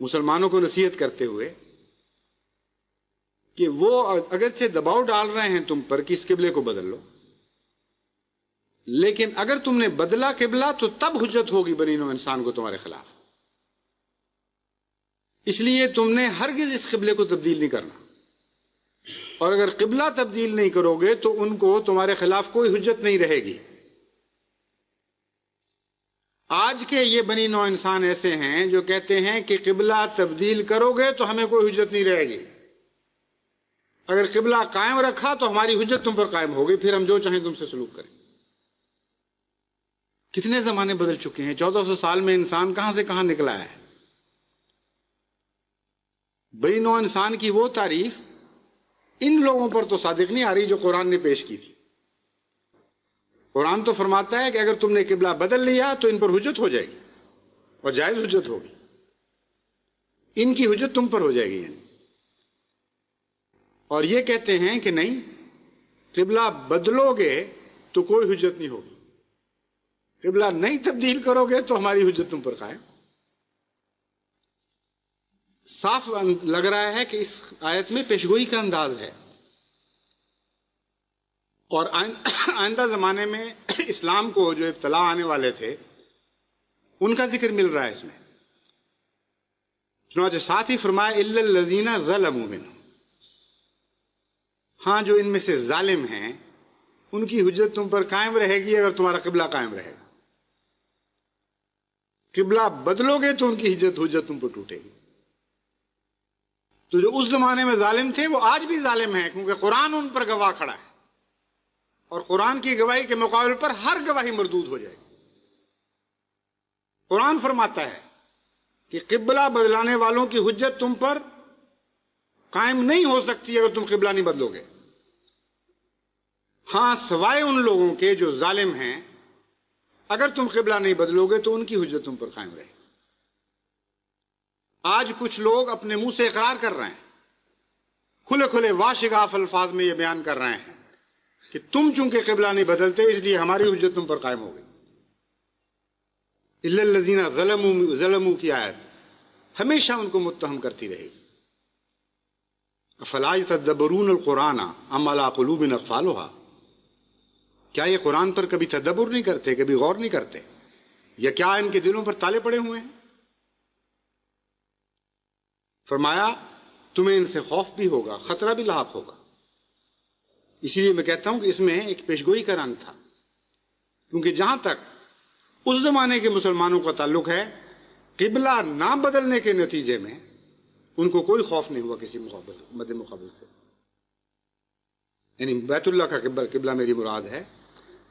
[SPEAKER 4] مسلمانوں کو نصیحت کرتے ہوئے کہ وہ اگرچہ دباؤ ڈال رہے ہیں تم پر کہ اس قبلے کو بدل لو، لیکن اگر تم نے بدلا قبلہ تو تب حجت ہوگی بنی نوع انسان کو تمہارے خلاف. اس لیے تم نے ہرگز اس قبلے کو تبدیل نہیں کرنا، اور اگر قبلہ تبدیل نہیں کرو گے تو ان کو تمہارے خلاف کوئی حجت نہیں رہے گی. آج کے یہ بنی نوع انسان ایسے ہیں جو کہتے ہیں کہ قبلہ تبدیل کرو گے تو ہمیں کوئی حجت نہیں رہے گی، اگر قبلہ قائم رکھا تو ہماری حجت تم پر قائم ہوگی، پھر ہم جو چاہیں تم سے سلوک کریں۔ کتنے زمانے بدل چکے ہیں، 1400 سال میں انسان کہاں سے کہاں نکلا ہے۔ بنی نوع انسان کی وہ تعریف ان لوگوں پر تو صادق نہیں آ رہی جو قرآن نے پیش کی تھی۔ قرآن تو فرماتا ہے کہ اگر تم نے قبلہ بدل لیا تو ان پر حجت ہو جائے گی، اور جائز حجت ہوگی، ان کی حجت تم پر ہو جائے گی یعنی۔ اور یہ کہتے ہیں کہ نہیں، قبلہ بدلو گے تو کوئی حجت نہیں ہوگی، قبلہ نہیں تبدیل کرو گے تو ہماری حجت تم پر قائم۔ صاف لگ رہا ہے کہ اس آیت میں پیشگوئی کا انداز ہے، اور آئندہ زمانے میں اسلام کو جو ابتلا آنے والے تھے ان کا ذکر مل رہا ہے اس میں۔ چنانچہ ساتھ ہی فرمایا الا الذین ظلموا منہم، ہاں جو ان میں سے ظالم ہیں ان کی حجت تم پر قائم رہے گی اگر تمہارا قبلہ قائم رہے گا، قبلہ بدلو گے تو ان کی حجت تم پر ٹوٹے گی۔ تو جو اس زمانے میں ظالم تھے وہ آج بھی ظالم ہیں، کیونکہ قرآن ان پر گواہ کھڑا ہے، اور قرآن کی گواہی کے مقابل پر ہر گواہی مردود ہو جائے گی۔ قرآن فرماتا ہے کہ قبلہ بدلانے والوں کی حجت تم پر قائم نہیں ہو سکتی اگر تم قبلہ نہیں بدلو گے، ہاں سوائے ان لوگوں کے جو ظالم ہیں، اگر تم قبلہ نہیں بدلو گے تو ان کی حجت تم پر قائم رہے گی۔ آج کچھ لوگ اپنے منہ سے اقرار کر رہے ہیں، کھلے کھلے واشگاف الفاظ میں یہ بیان کر رہے ہیں کہ تم چونکہ قبلہ نہیں بدلتے اس لیے ہماری حجت تم پر قائم ہو گئی۔ الا الذین ظلموا کی آیت ہمیشہ ان کو متہم کرتی رہے گی۔ افلا یتدبرون القرآن ام علی قلوب اقفالها، کیا یہ قرآن پر کبھی تدبر نہیں کرتے، کبھی غور نہیں کرتے، یا کیا ان کے دلوں پر تالے پڑے ہوئے ہیں؟ فرمایا تمہیں ان سے خوف بھی ہوگا، خطرہ بھی لاحق ہوگا۔ اسی لیے میں کہتا ہوں کہ اس میں ایک پیشگوئی کا رنگ تھا، کیونکہ جہاں تک اس زمانے کے مسلمانوں کا تعلق ہے، قبلہ نہ بدلنے کے نتیجے میں ان کو کوئی خوف نہیں ہوا کسی مد مقابل سے۔ یعنی بیت اللہ کا قبلہ میری مراد ہے،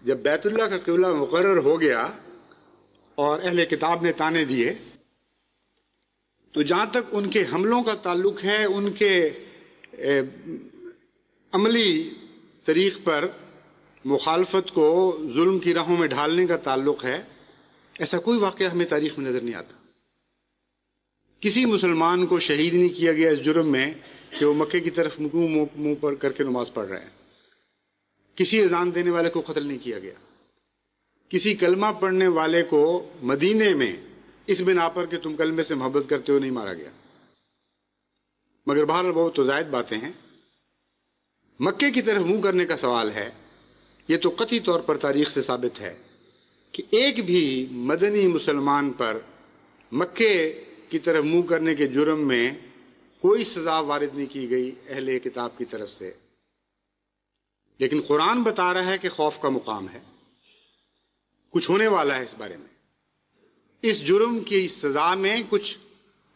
[SPEAKER 4] جب بیت اللہ کا قبلہ مقرر ہو گیا اور اہل کتاب نے تانے دیے، تو جہاں تک ان کے حملوں کا تعلق ہے، ان کے عملی طریق پر مخالفت کو ظلم کی راہوں میں ڈھالنے کا تعلق ہے، ایسا کوئی واقعہ ہمیں تاریخ میں نظر نہیں آتا۔ کسی مسلمان کو شہید نہیں کیا گیا اس جرم میں کہ وہ مکے کی طرف منہ پر کر کے نماز پڑھ رہے ہیں، کسی اذان دینے والے کو قتل نہیں کیا گیا، کسی کلمہ پڑھنے والے کو مدینے میں اس بنا پر کہ تم کلمے سے محبت کرتے ہو نہیں مارا گیا۔ مگر بہرحال بہت تو زائد باتیں ہیں۔ مکے کی طرف منہ کرنے کا سوال ہے، یہ تو قطعی طور پر تاریخ سے ثابت ہے کہ ایک بھی مدنی مسلمان پر مکے کی طرف منہ کرنے کے جرم میں کوئی سزا وارد نہیں کی گئی اہل کتاب کی طرف سے، لیکن قرآن بتا رہا ہے کہ خوف کا مقام ہے، کچھ ہونے والا ہے اس بارے میں، اس جرم کی سزا میں کچھ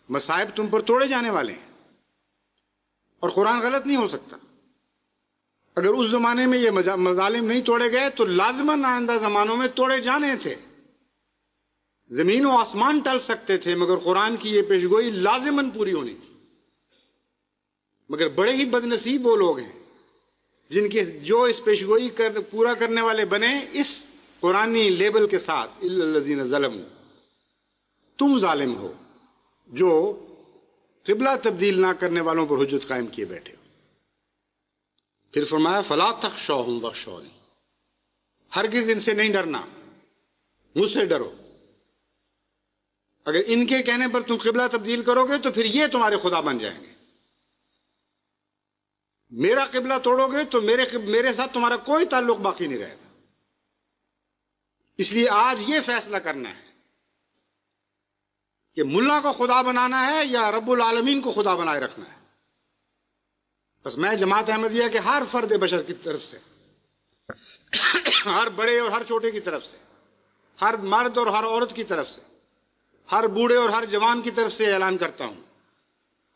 [SPEAKER 4] مصائب تم پر توڑے جانے والے ہیں، اور قرآن غلط نہیں ہو سکتا۔ اگر اس زمانے میں یہ مظالم نہیں توڑے گئے تو لازماً آئندہ زمانوں میں توڑے جانے تھے، زمین و آسمان ٹل سکتے تھے، مگر قرآن کی یہ پیشگوئی لازماً پوری ہونی تھی۔ مگر بڑے ہی بد نصیب وہ لوگ ہیں جن کے جو اس پیشگوئی پورا کرنے والے بنے اس قرآنی لیبل کے ساتھ، الا الذین ظلموا، تم ظالم ہو جو قبلہ تبدیل نہ کرنے والوں پر حجت قائم کیے بیٹھے ہو۔ پھر فرمایا فلا تخشوہم واخشونی، ہرگز ان سے نہیں ڈرنا، مجھ سے ڈرو۔ اگر ان کے کہنے پر تم قبلہ تبدیل کرو گے تو پھر یہ تمہارے خدا بن جائیں گے، میرا قبلہ توڑو گے تو میرے ساتھ تمہارا کوئی تعلق باقی نہیں رہے گا۔ اس لیے آج یہ فیصلہ کرنا ہے کہ ملا کو خدا بنانا ہے یا رب العالمین کو خدا بنائے رکھنا ہے۔ بس میں جماعت احمدیہ کے ہر فرد بشر کی طرف سے، ہر بڑے اور ہر چھوٹے کی طرف سے ہر مرد اور ہر عورت کی طرف سے، ہر بوڑھے اور ہر جوان کی طرف سے اعلان کرتا ہوں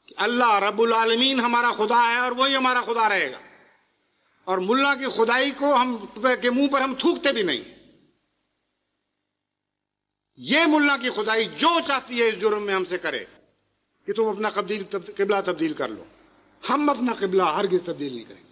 [SPEAKER 4] کہ اللہ رب العالمین ہمارا خدا ہے اور وہی ہمارا خدا رہے گا، اور ملا کی خدائی کو ہم کے منہ پر ہم تھوکتے بھی نہیں۔ یہ ملا کی خدائی جو چاہتی ہے اس جرم میں ہم سے کرے کہ تم اپنا قبلہ تبدیل کر لو، ہم اپنا قبلہ ہرگز تبدیل نہیں کریں گے۔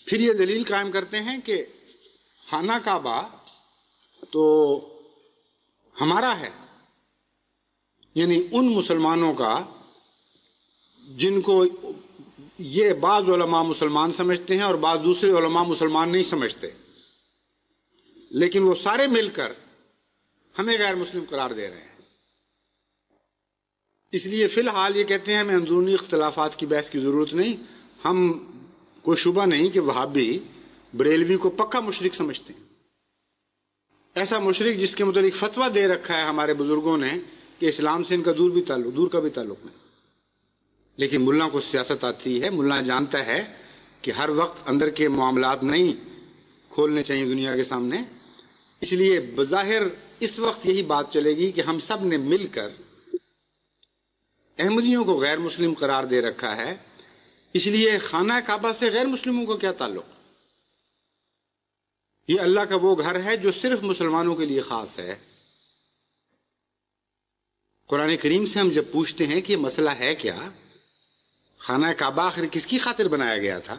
[SPEAKER 4] پھر یہ دلیل قائم کرتے ہیں کہ خانہ کعبہ تو ہمارا ہے، یعنی ان مسلمانوں کا جن کو یہ بعض علماء مسلمان سمجھتے ہیں اور بعض دوسرے علماء مسلمان نہیں سمجھتے، لیکن وہ سارے مل کر ہمیں غیر مسلم قرار دے رہے ہیں۔ اس لیے فی الحال یہ کہتے ہیں ہمیں اندرونی اختلافات کی بحث کی ضرورت نہیں، ہم کوئی شبہ نہیں کہ وہابی بریلوی کو پکا مشرک سمجھتے ہیں، ایسا مشرک جس کے متعلق فتویٰ دے رکھا ہے ہمارے بزرگوں نے کہ اسلام سے ان کا دور کا بھی تعلق نہیں۔ لیکن ملا کو سیاست آتی ہے، ملا جانتا ہے کہ ہر وقت اندر کے معاملات نہیں کھولنے چاہیے دنیا کے سامنے، اس لیے بظاہر اس وقت یہی بات چلے گی کہ ہم سب نے مل کر احمدیوں کو غیر مسلم قرار دے رکھا ہے، اس لیے خانہ کعبہ سے غیر مسلموں کو کیا تعلق؟ یہ اللہ کا وہ گھر ہے جو صرف مسلمانوں کے لیے خاص ہے۔ قرآن کریم سے ہم جب پوچھتے ہیں کہ یہ مسئلہ ہے کیا، خانہ کعبہ آخر کس کی خاطر بنایا گیا تھا،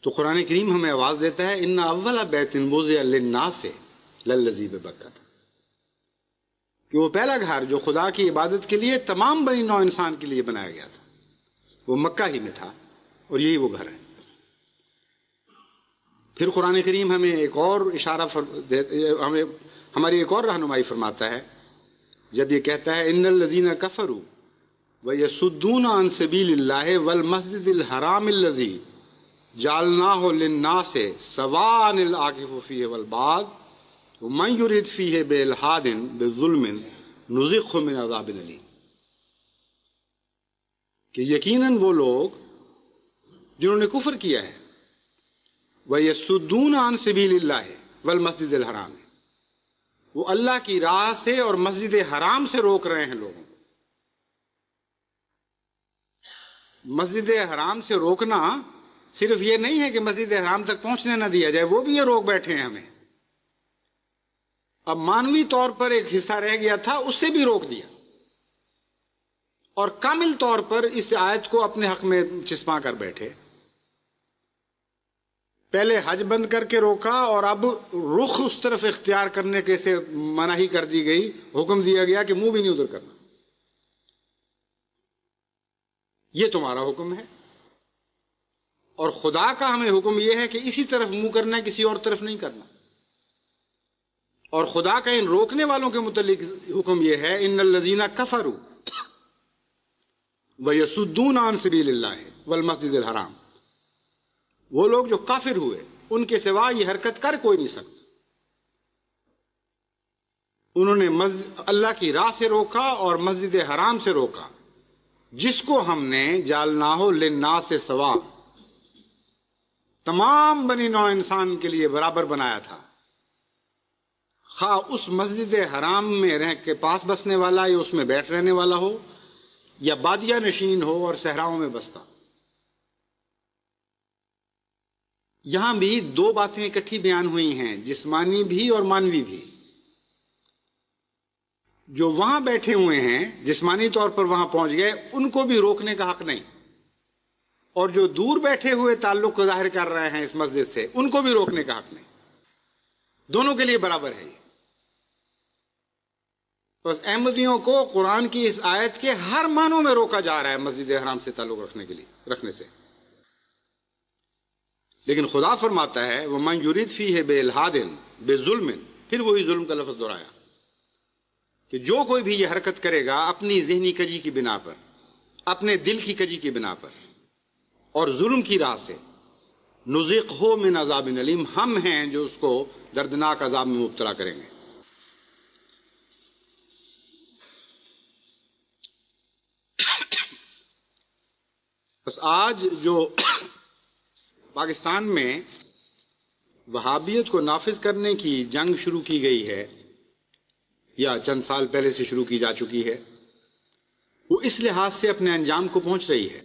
[SPEAKER 4] تو قرآن کریم ہمیں آواز دیتا ہے ان اول بیت وضع للناس للذی ببکہ، کہ وہ پہلا گھر جو خدا کی عبادت کے لیے تمام بنی نوع انسان کے لیے بنایا گیا تھا وہ مکہ ہی میں تھا، اور یہی وہ گھر ہے۔ پھر قرآن کریم ہمیں ایک اور ہماری ایک اور رہنمائی فرماتا ہے جب یہ کہتا ہے ان الذین کفروا ویصدون عن سبیل اللہ والمسجد الحرام الذی جعلناہ للناس سواء العاکف فیہ والباد ومن یرد فیہ بالحاد بظلم نذقہ من عذاب الیم، کہ یقیناً وہ لوگ جنہوں نے کفر کیا ہے وَيَصُدُّونَ عَن سَبِيلِ اللَّهِ وَالْمَسْجِدِ الْحَرَامِ، وہ اللہ کی راہ سے اور مسجد حرام سے روک رہے ہیں لوگوں کو۔ مسجد حرام سے روکنا صرف یہ نہیں ہے کہ مسجد حرام تک پہنچنے نہ دیا جائے، وہ بھی یہ روک بیٹھے ہیں ہمیں۔ اب مانوی طور پر ایک حصہ رہ گیا تھا، اس سے بھی روک دیا، اور کامل طور پر اس آیت کو اپنے حق میں چسپاں کر بیٹھے۔ پہلے حج بند کر کے روکا، اور اب رخ اس طرف اختیار کرنے کے سے مناہی کر دی گئی، حکم دیا گیا کہ منہ بھی نہیں ادھر کرنا، یہ تمہارا حکم ہے۔ اور خدا کا ہمیں حکم یہ ہے کہ اسی طرف منہ کرنا ہے، کسی اور طرف نہیں کرنا۔ اور خدا کا ان روکنے والوں کے متعلق حکم یہ ہے ان الذین کفروا وَيَصُدُّونَ عَن سَبِيلِ اللَّهِ وَالْمَسْجِدِ الْحَرَامِ، وہ لوگ جو کافر ہوئے ان کے سوا یہ حرکت کر کوئی نہیں سکتا۔ انہوں نے اللہ کی راہ سے روکا اور مسجد حرام سے روکا، جس کو ہم نے جعلناہ للناس سواء، تمام بنی نوع انسان کے لیے برابر بنایا تھا، خواہ اس مسجد حرام میں رہ کے پاس بسنے والا یا اس میں بیٹھ رہنے والا ہو، یا بادیہ نشین ہو اور صحراؤں میں بستا۔ یہاں بھی دو باتیں اکٹھی بیان ہوئی ہیں، جسمانی بھی اور مانوی بھی۔ جو وہاں بیٹھے ہوئے ہیں جسمانی طور پر وہاں پہنچ گئے، ان کو بھی روکنے کا حق نہیں، اور جو دور بیٹھے ہوئے تعلق کو ظاہر کر رہے ہیں اس مسجد سے، ان کو بھی روکنے کا حق نہیں۔ دونوں کے لیے برابر ہے یہ۔ بس احمدیوں کو قرآن کی اس آیت کے ہر معنوں میں روکا جا رہا ہے مسجد حرام سے تعلق رکھنے سے، لیکن خدا فرماتا ہے وَمَن يُرِدْ فِيهِ بِإِلْحَادٍ بِظُلْمٍ، پھر وہی ظلم کا لفظ دہرایا کہ جو کوئی بھی یہ حرکت کرے گا اپنی ذہنی کجی کی بنا پر، اپنے دل کی کجی کی بنا پر اور ظلم کی راہ سے، نُذِقْهُ مِنْ عَذَابٍ أَلِيمٍ، ہم ہیں جو اس کو دردناک عذاب میں مبتلا کریں گے۔ بس آج جو پاکستان میں وہابیت کو نافذ کرنے کی جنگ شروع کی گئی ہے یا چند سال پہلے سے شروع کی جا چکی ہے، وہ اس لحاظ سے اپنے انجام کو پہنچ رہی ہے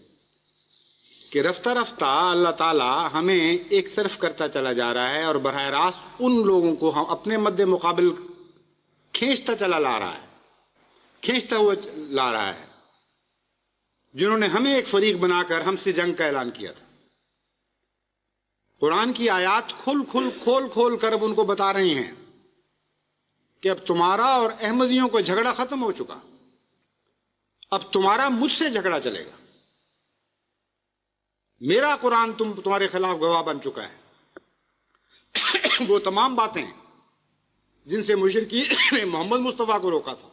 [SPEAKER 4] کہ رفتہ رفتہ اللہ تعالیٰ ہمیں ایک طرف کرتا چلا جا رہا ہے اور براہ راست ان لوگوں کو ہم اپنے مد مقابل کھینچتا ہوا لا رہا ہے جنہوں نے ہمیں ایک فریق بنا کر ہم سے جنگ کا اعلان کیا تھا۔ قرآن کی آیات کھول کر اب ان کو بتا رہی ہیں کہ اب تمہارا اور احمدیوں کو جھگڑا ختم ہو چکا، اب تمہارا مجھ سے جھگڑا چلے گا، میرا قرآن تمہارے خلاف گواہ بن چکا ہے۔ وہ تمام باتیں جن سے مشرکین نے محمد مصطفیٰ کو روکا تھا،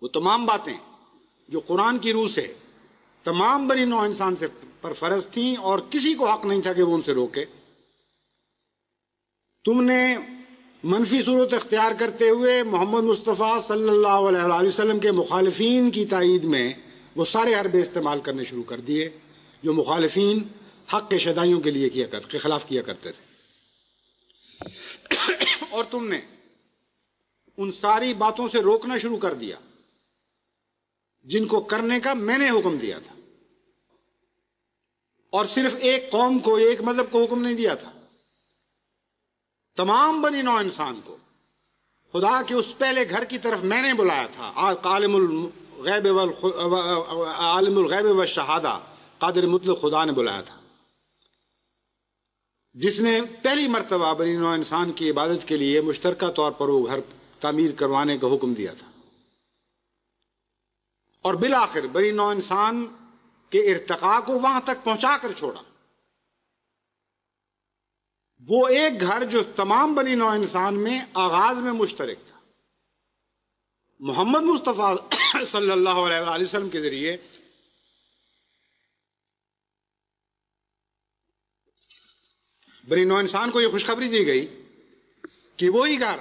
[SPEAKER 4] وہ تمام باتیں جو قرآن کی روح سے تمام بنی نوع انسان سے پر فرض تھیں اور کسی کو حق نہیں تھا کہ وہ ان سے روکے، تم نے منفی صورت اختیار کرتے ہوئے محمد مصطفیٰ صلی اللہ علیہ وسلم کے مخالفین کی تائید میں وہ سارے حربے استعمال کرنے شروع کر دیے جو مخالفین حق کے شدائیوں کے خلاف کیا کرتے تھے، اور تم نے ان ساری باتوں سے روکنا شروع کر دیا جن کو کرنے کا میں نے حکم دیا تھا، اور صرف ایک قوم کو، ایک مذہب کو حکم نہیں دیا تھا، تمام بنی نوع انسان کو خدا کے اس پہلے گھر کی طرف میں نے بلایا تھا۔ عالم الغیب والشہادہ قادر مطلق خدا نے بلایا تھا، جس نے پہلی مرتبہ بنی نوع انسان کی عبادت کے لیے مشترکہ طور پر وہ گھر تعمیر کروانے کا حکم دیا تھا، اور بالآخر بنی نوع انسان کے ارتقاء کو وہاں تک پہنچا کر چھوڑا۔ وہ ایک گھر جو تمام بنی نوع انسان میں آغاز میں مشترک تھا، محمد مصطفیٰ صلی اللہ علیہ وسلم کے ذریعے بنی نوع انسان کو یہ خوشخبری دی گئی کہ وہی گھر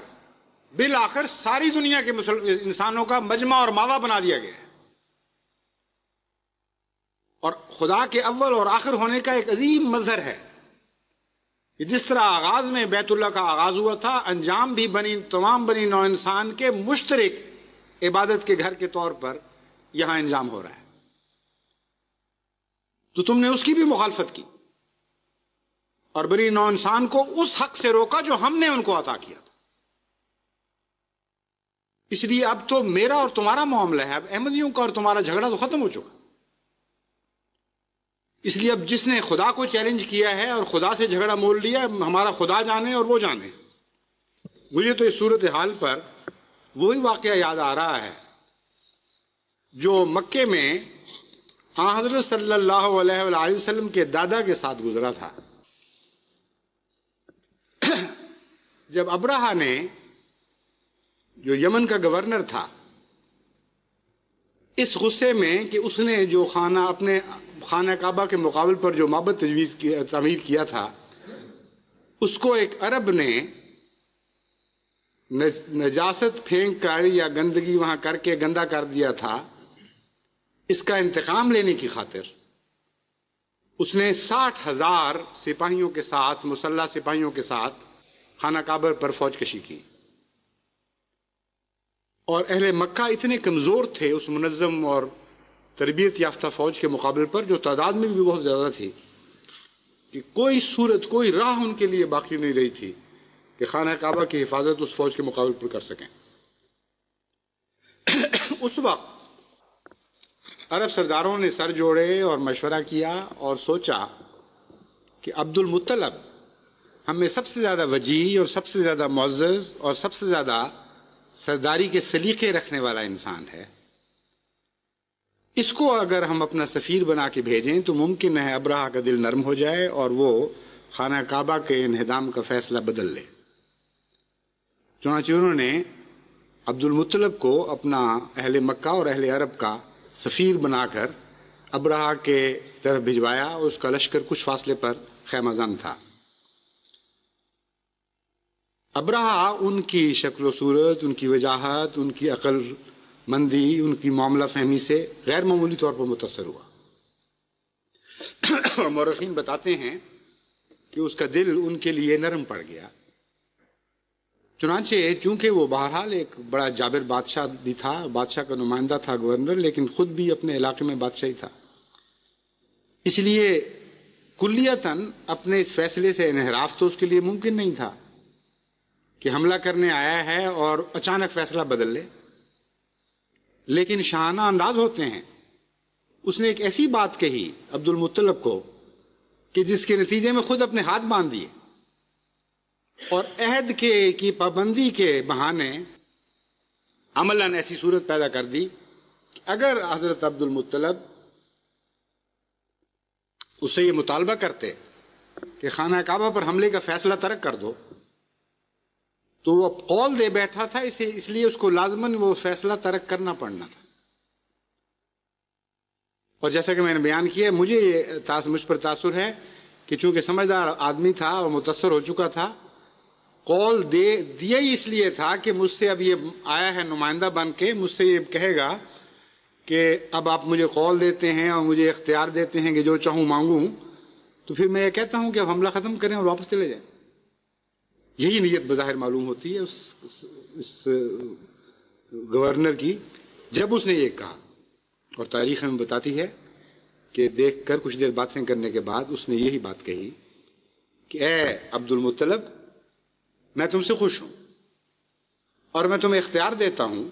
[SPEAKER 4] بالآخر ساری دنیا کے انسانوں کا مجمع اور ماوا بنا دیا گیا ہے، اور خدا کے اول اور آخر ہونے کا ایک عظیم مظہر ہے کہ جس طرح آغاز میں بیت اللہ کا آغاز ہوا تھا، انجام بھی تمام بنی نوع انسان کے مشترک عبادت کے گھر کے طور پر یہاں انجام ہو رہا ہے۔ تو تم نے اس کی بھی مخالفت کی اور بنی نوع انسان کو اس حق سے روکا جو ہم نے ان کو عطا کیا تھا۔ اس لیے اب تو میرا اور تمہارا معاملہ ہے، اب احمدیوں کا اور تمہارا جھگڑا تو ختم ہو چکا۔ اس لیے اب جس نے خدا کو چیلنج کیا ہے اور خدا سے جھگڑا مول لیا، ہمارا خدا جانے اور وہ جانے۔ مجھے تو اس صورتحال پر وہی واقعہ یاد آ رہا ہے جو مکے میں حضرت صلی اللہ علیہ وسلم کے دادا کے ساتھ گزرا تھا۔ جب ابرہہ نے، جو یمن کا گورنر تھا، اس غصے میں کہ اس نے جو اپنے خانہ کعبہ کے مقابل پر جو معبد تعمیر کیا تھا، اس کو ایک عرب نے نجاست پھینک کر یا گندگی وہاں کر کے گندا کر دیا تھا، اس کا انتقام لینے کی خاطر اس نے 60,000 سپاہیوں کے ساتھ، مسلح سپاہیوں کے ساتھ خانہ کعبہ پر فوج کشی کی، اور اہل مکہ اتنے کمزور تھے اس منظم اور تربیت یافتہ فوج کے مقابل پر، جو تعداد میں بھی بہت زیادہ تھی، کہ کوئی صورت، کوئی راہ ان کے لیے باقی نہیں رہی تھی کہ خانہ کعبہ کی حفاظت اس فوج کے مقابل پر کر سکیں۔ اس وقت عرب سرداروں نے سر جوڑے اور مشورہ کیا اور سوچا کہ عبد المطلب ہم میں سب سے زیادہ وجیح اور سب سے زیادہ معزز اور سب سے زیادہ سرداری کے سلیقے رکھنے والا انسان ہے، اس کو اگر ہم اپنا سفیر بنا کے بھیجیں تو ممکن ہے ابرہہ کا دل نرم ہو جائے اور وہ خانہ کعبہ کے انہدام کا فیصلہ بدل لے۔ چنانچہ انہوں نے عبد المطلب کو اپنا اہل مکہ اور اہل عرب کا سفیر بنا کر ابرہہ کے طرف بھجوایا، اور اس کا لشکر کچھ فاصلے پر خیمہ زن تھا۔ ابرہہ ان کی شکل و صورت، ان کی وجاہت، ان کی عقل مندی، ان کی معاملہ فہمی سے غیر معمولی طور پر متاثر ہوا، اور مورخین بتاتے ہیں کہ اس کا دل ان کے لیے نرم پڑ گیا. چنانچہ چونکہ وہ بہرحال ایک بڑا جابر بادشاہ بھی تھا، بادشاہ کا نمائندہ تھا، گورنر، لیکن خود بھی اپنے علاقے میں بادشاہی تھا، اس لیے کلیتاً اپنے اس فیصلے سے انحراف تو اس کے لیے ممکن نہیں تھا کہ حملہ کرنے آیا ہے اور اچانک فیصلہ بدل لے. لیکن شاہانہ انداز ہوتے ہیں. اس نے ایک ایسی بات کہی عبد المطلب کو کہ جس کے نتیجے میں خود اپنے ہاتھ باندھ دیے اور عہد کی پابندی کے بہانے عملاً ایسی صورت پیدا کر دی کہ اگر حضرت عبد المطلب اس سے یہ مطالبہ کرتے کہ خانہ کعبہ پر حملے کا فیصلہ ترک کر دو تو وہ قول دے بیٹھا تھا، اس لیے اس کو لازماً وہ فیصلہ ترک کرنا پڑنا تھا. اور جیسا کہ میں نے بیان کیا، مجھ پر تاثر ہے کہ چونکہ سمجھدار آدمی تھا اور متاثر ہو چکا تھا، قول دیا ہی اس لیے تھا کہ مجھ سے اب یہ آیا ہے نمائندہ بن کے، مجھ سے یہ کہے گا کہ اب آپ مجھے قول دیتے ہیں اور مجھے اختیار دیتے ہیں کہ جو چاہوں مانگوں، تو پھر میں یہ کہتا ہوں کہ اب حملہ ختم کریں اور واپس چلے جائیں. یہی نیت بظاہر معلوم ہوتی ہے اس گورنر کی جب اس نے یہ کہا. اور تاریخ ہمیں بتاتی ہے کہ دیکھ کر کچھ دیر باتیں کرنے کے بعد اس نے یہی بات کہی کہ اے عبد المطلب، میں تم سے خوش ہوں اور میں تمہیں اختیار دیتا ہوں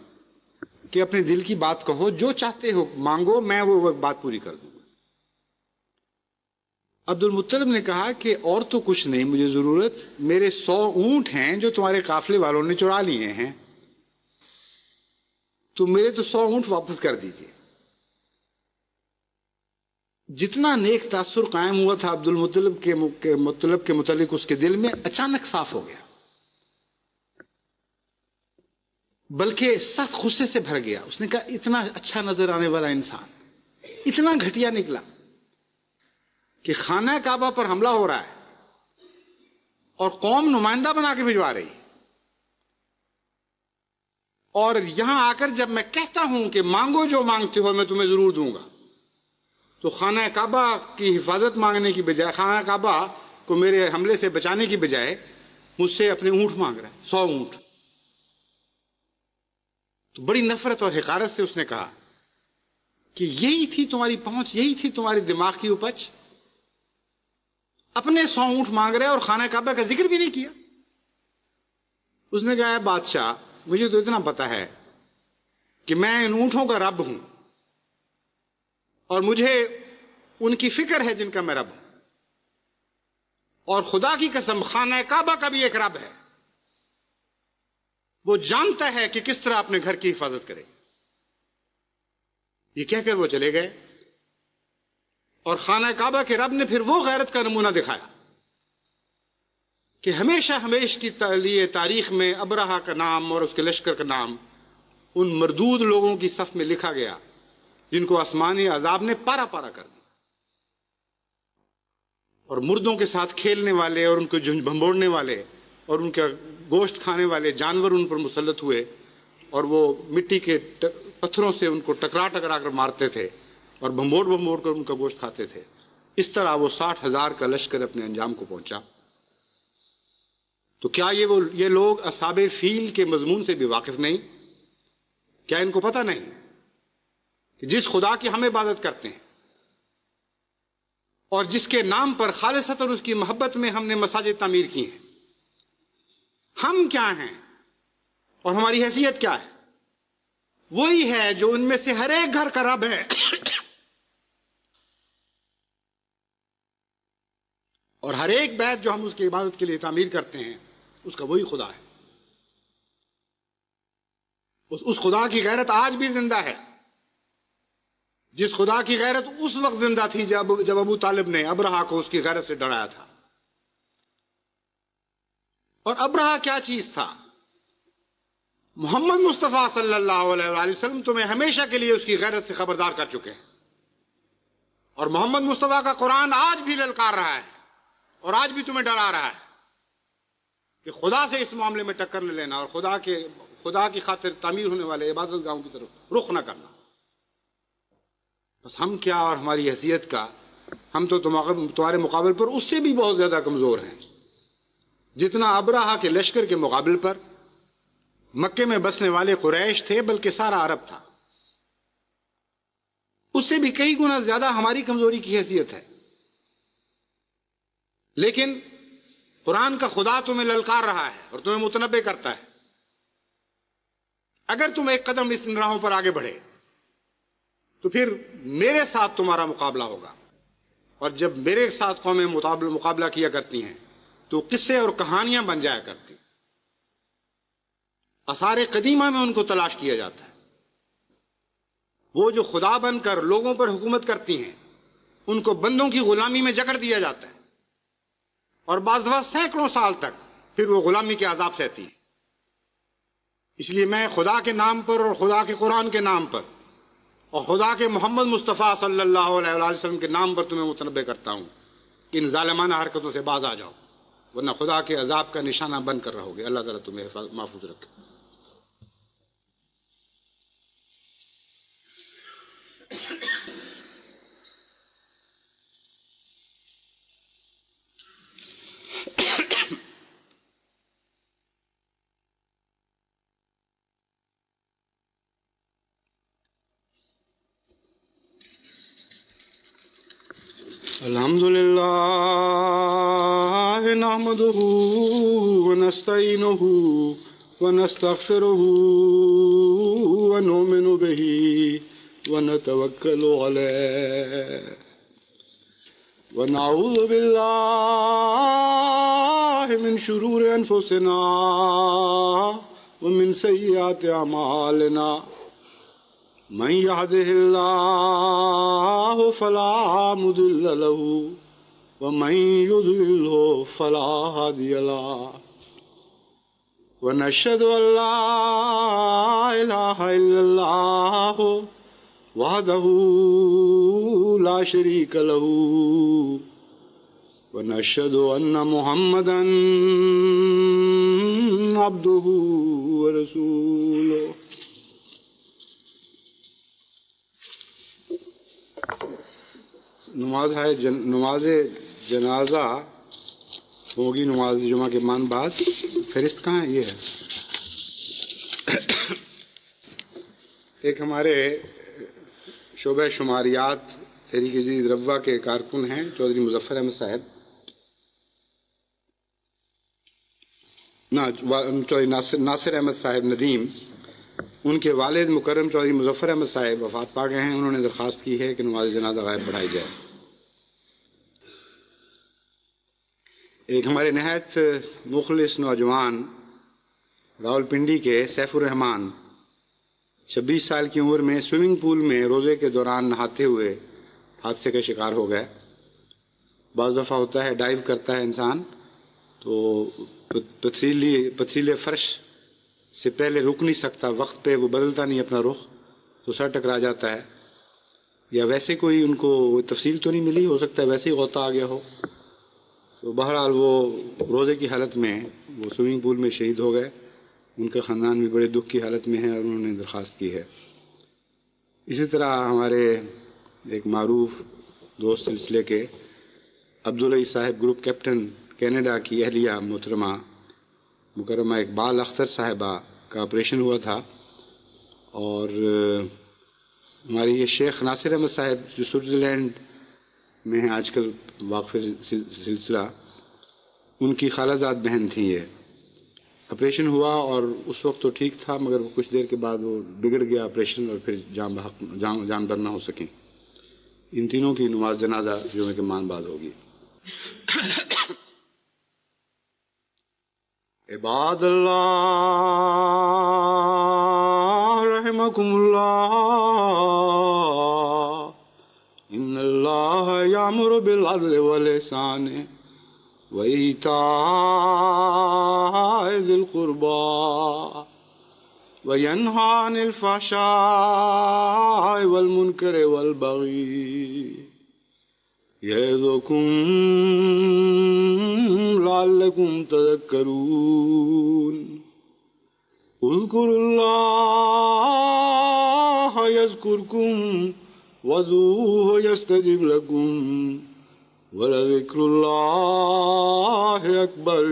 [SPEAKER 4] کہ اپنے دل کی بات کہو، جو چاہتے ہو مانگو، میں وہ بات پوری کر دوں گا. عبد المطلب نے کہا کہ اور تو کچھ نہیں مجھے ضرورت، میرے 100 اونٹ ہیں جو تمہارے قافلے والوں نے چرا لیے ہیں، تو میرے تو 100 اونٹ واپس کر دیجئے. جتنا نیک تاثر قائم ہوا تھا عبد المطلب کے متعلق اس کے دل میں، اچانک صاف ہو گیا، بلکہ سخت غصے سے بھر گیا. اس نے کہا اتنا اچھا نظر آنے والا انسان اتنا گھٹیا نکلا کہ خانہ کعبہ پر حملہ ہو رہا ہے اور قوم نمائندہ بنا کے بھجوا رہی، اور یہاں آ کر جب میں کہتا ہوں کہ مانگو جو مانگتے ہو میں تمہیں ضرور دوں گا، تو خانہ کعبہ کی حفاظت مانگنے کی بجائے، خانہ کعبہ کو میرے حملے سے بچانے کی بجائے مجھ سے اپنے اونٹ مانگ رہا ہے، 100 اونٹ. تو بڑی نفرت اور حقارت سے اس نے کہا کہ یہی تھی تمہاری پہنچ، یہی تھی تمہاری دماغ کی اپج، اپنے 100 اونٹ مانگ رہے اور خانہ کعبہ کا ذکر بھی نہیں کیا. اس نے کہا بادشاہ، مجھے تو اتنا پتا ہے کہ میں ان اونٹوں کا رب ہوں اور مجھے ان کی فکر ہے جن کا میں رب ہوں، اور خدا کی قسم خانہ کعبہ کا بھی ایک رب ہے، وہ جانتا ہے کہ کس طرح اپنے گھر کی حفاظت کرے. یہ کہہ کر وہ چلے گئے اور خانہ کعبہ کے رب نے پھر وہ غیرت کا نمونہ دکھایا کہ ہمیشہ کی لیے تاریخ میں ابرہہ کا نام اور اس کے لشکر کا نام ان مردود لوگوں کی صف میں لکھا گیا جن کو آسمانی عذاب نے پارا پارا کر دیا، اور مردوں کے ساتھ کھیلنے والے اور ان کو بھمبوڑنے والے اور ان کا گوشت کھانے والے جانور ان پر مسلط ہوئے اور وہ مٹی کے پتھروں سے ان کو ٹکرا ٹکرا کر مارتے تھے اور بھمبوڑ کر ان کا گوشت کھاتے تھے. اس طرح وہ 60,000 کا لشکر اپنے انجام کو پہنچا. تو کیا یہ لوگ اصحاب فیل کے مضمون سے بھی واقف نہیں؟ کیا ان کو پتہ نہیں کہ جس خدا کی ہم عبادت کرتے ہیں اور جس کے نام پر خالصتاً اس کی محبت میں ہم نے مساجد تعمیر کی ہیں، ہم کیا ہیں اور ہماری حیثیت کیا ہے؟ وہی ہے جو ان میں سے ہر ایک گھر کا رب ہے اور ہر ایک بیت جو ہم اس کی عبادت کے لیے تعمیر کرتے ہیں اس کا وہی خدا ہے. اس خدا کی غیرت آج بھی زندہ ہے، جس خدا کی غیرت اس وقت زندہ تھی جب ابو طالب نے ابرہہ کو اس کی غیرت سے ڈرایا تھا. اور ابرہہ کیا چیز تھا؟ محمد مصطفیٰ صلی اللہ علیہ وآلہ وسلم تمہیں ہمیشہ کے لیے اس کی غیرت سے خبردار کر چکے ہیں، اور محمد مصطفیٰ کا قرآن آج بھی للکار رہا ہے اور آج بھی تمہیں ڈرا رہا ہے کہ خدا سے اس معاملے میں ٹکر نہ لینا اور خدا کی خاطر تعمیر ہونے والے عبادت گاہوں کی طرف رخ نہ کرنا. بس ہم کیا اور ہماری حیثیت کا ہم تو تمہارے مقابل پر اس سے بھی بہت زیادہ کمزور ہیں. جتنا ابرہہ کے لشکر کے مقابل پر مکے میں بسنے والے قریش تھے، بلکہ سارا عرب تھا، اس سے بھی کئی گنا زیادہ ہماری کمزوری کی حیثیت ہے. لیکن قرآن کا خدا تمہیں للکار رہا ہے اور تمہیں متنبع کرتا ہے، اگر تم ایک قدم اس راہوں پر آگے بڑھے تو پھر میرے ساتھ تمہارا مقابلہ ہوگا. اور جب میرے ساتھ قومیں مقابلہ کیا کرتی ہیں تو قصے اور کہانیاں بن جایا کرتی، آثار قدیمہ میں ان کو تلاش کیا جاتا ہے. وہ جو خدا بن کر لوگوں پر حکومت کرتی ہیں ان کو بندوں کی غلامی میں جکڑ دیا جاتا ہے، اور بعض دفعہ سینکڑوں سال تک پھر وہ غلامی کے عذاب سہتی ہیں. اس لیے میں خدا کے نام پر اور خدا کے قرآن کے نام پر اور خدا کے محمد مصطفیٰ صلی اللہ علیہ وآلہ وسلم کے نام پر تمہیں متنبع کرتا ہوں کہ ان ظالمانہ حرکتوں سے باز آ جاؤ، ورنہ خدا کے عذاب کا نشانہ بن کر رہو گے. اللہ تعالیٰ تمہیں محفوظ رکھے. الحمد للہ نحمده ونستعینه ونستغفره ونؤمن به ونتوکل علیہ ونعوذ باللہ من شرور انفسنا ومن سیئات اعمالنا من يهده الله فلا مضل له ومن يضلل فلا هادي له ونشهد أن لا إله إلا الله وحده لا شريك له ونشهد أن محمدا عبده ورسوله. نماز جنازہ ہوگی نماز جمعہ کے مان بعد. فہرست کہاں ہے؟ یہ ہے. ایک ہمارے شعبہ شماریات تحریک جدید ربوہ کے کارکن ہیں چودھری مظفر احمد صاحب، چودھری ناصر احمد صاحب ندیم. ان کے والد مکرم چودھری مظفر احمد صاحب وفات پا گئے ہیں. انہوں نے درخواست کی ہے کہ نماز جنازہ غائب پڑھائی جائے. ایک ہمارے نہایت مخلص نوجوان راولپنڈی کے سیف الرحمان 26 سال کی عمر میں سوئمنگ پول میں روزے کے دوران نہاتے ہوئے حادثے کا شکار ہو گئے. بعض دفعہ ہوتا ہے ڈائیو کرتا ہے انسان تو پتھریلے فرش سے پہلے رک نہیں سکتا، وقت پہ وہ بدلتا نہیں اپنا رخ، تو سر ٹکرا جاتا ہے. یا ویسے کوئی ان کو تفصیل تو نہیں ملی، ہو سکتا ہے ویسے ہی غوطہ آ گیا ہو. تو بہرحال وہ روزے کی حالت میں وہ سوئمنگ پول میں شہید ہو گئے. ان کا خاندان بھی بڑے دکھ کی حالت میں ہے اور انہوں نے درخواست کی ہے. اسی طرح ہمارے ایک معروف دوست سلسلے کے عبدالعی صاحب گروپ کیپٹن کینیڈا کی اہلیہ محترمہ مکرمہ اقبال اختر صاحبہ کا آپریشن ہوا تھا، اور ہماری یہ شیخ ناصر احمد صاحب جو سوئٹزرلینڈ میں ہیں آج کل واقف سلسلہ، ان کی خالہ زاد بہن تھیں. یہ آپریشن ہوا اور اس وقت تو ٹھیک تھا، مگر وہ کچھ دیر کے بعد وہ بگڑ گیا آپریشن اور پھر جان بر نہ ہو سکیں. ان تینوں کی نماز جنازہ جمعہ کے مان بعد ہوگی. عباد اللہ رحمکم اللہ ان اللہ یامر بالعدل والإحسان وإیتاء ذی القربى وینہی عن الفحشاء والمنکر والبغی یعظکم لعلکم تذکرون. اذکروا اللہ یذکرکم وادعوہ یستجب لکم ولذكر الله أكبر.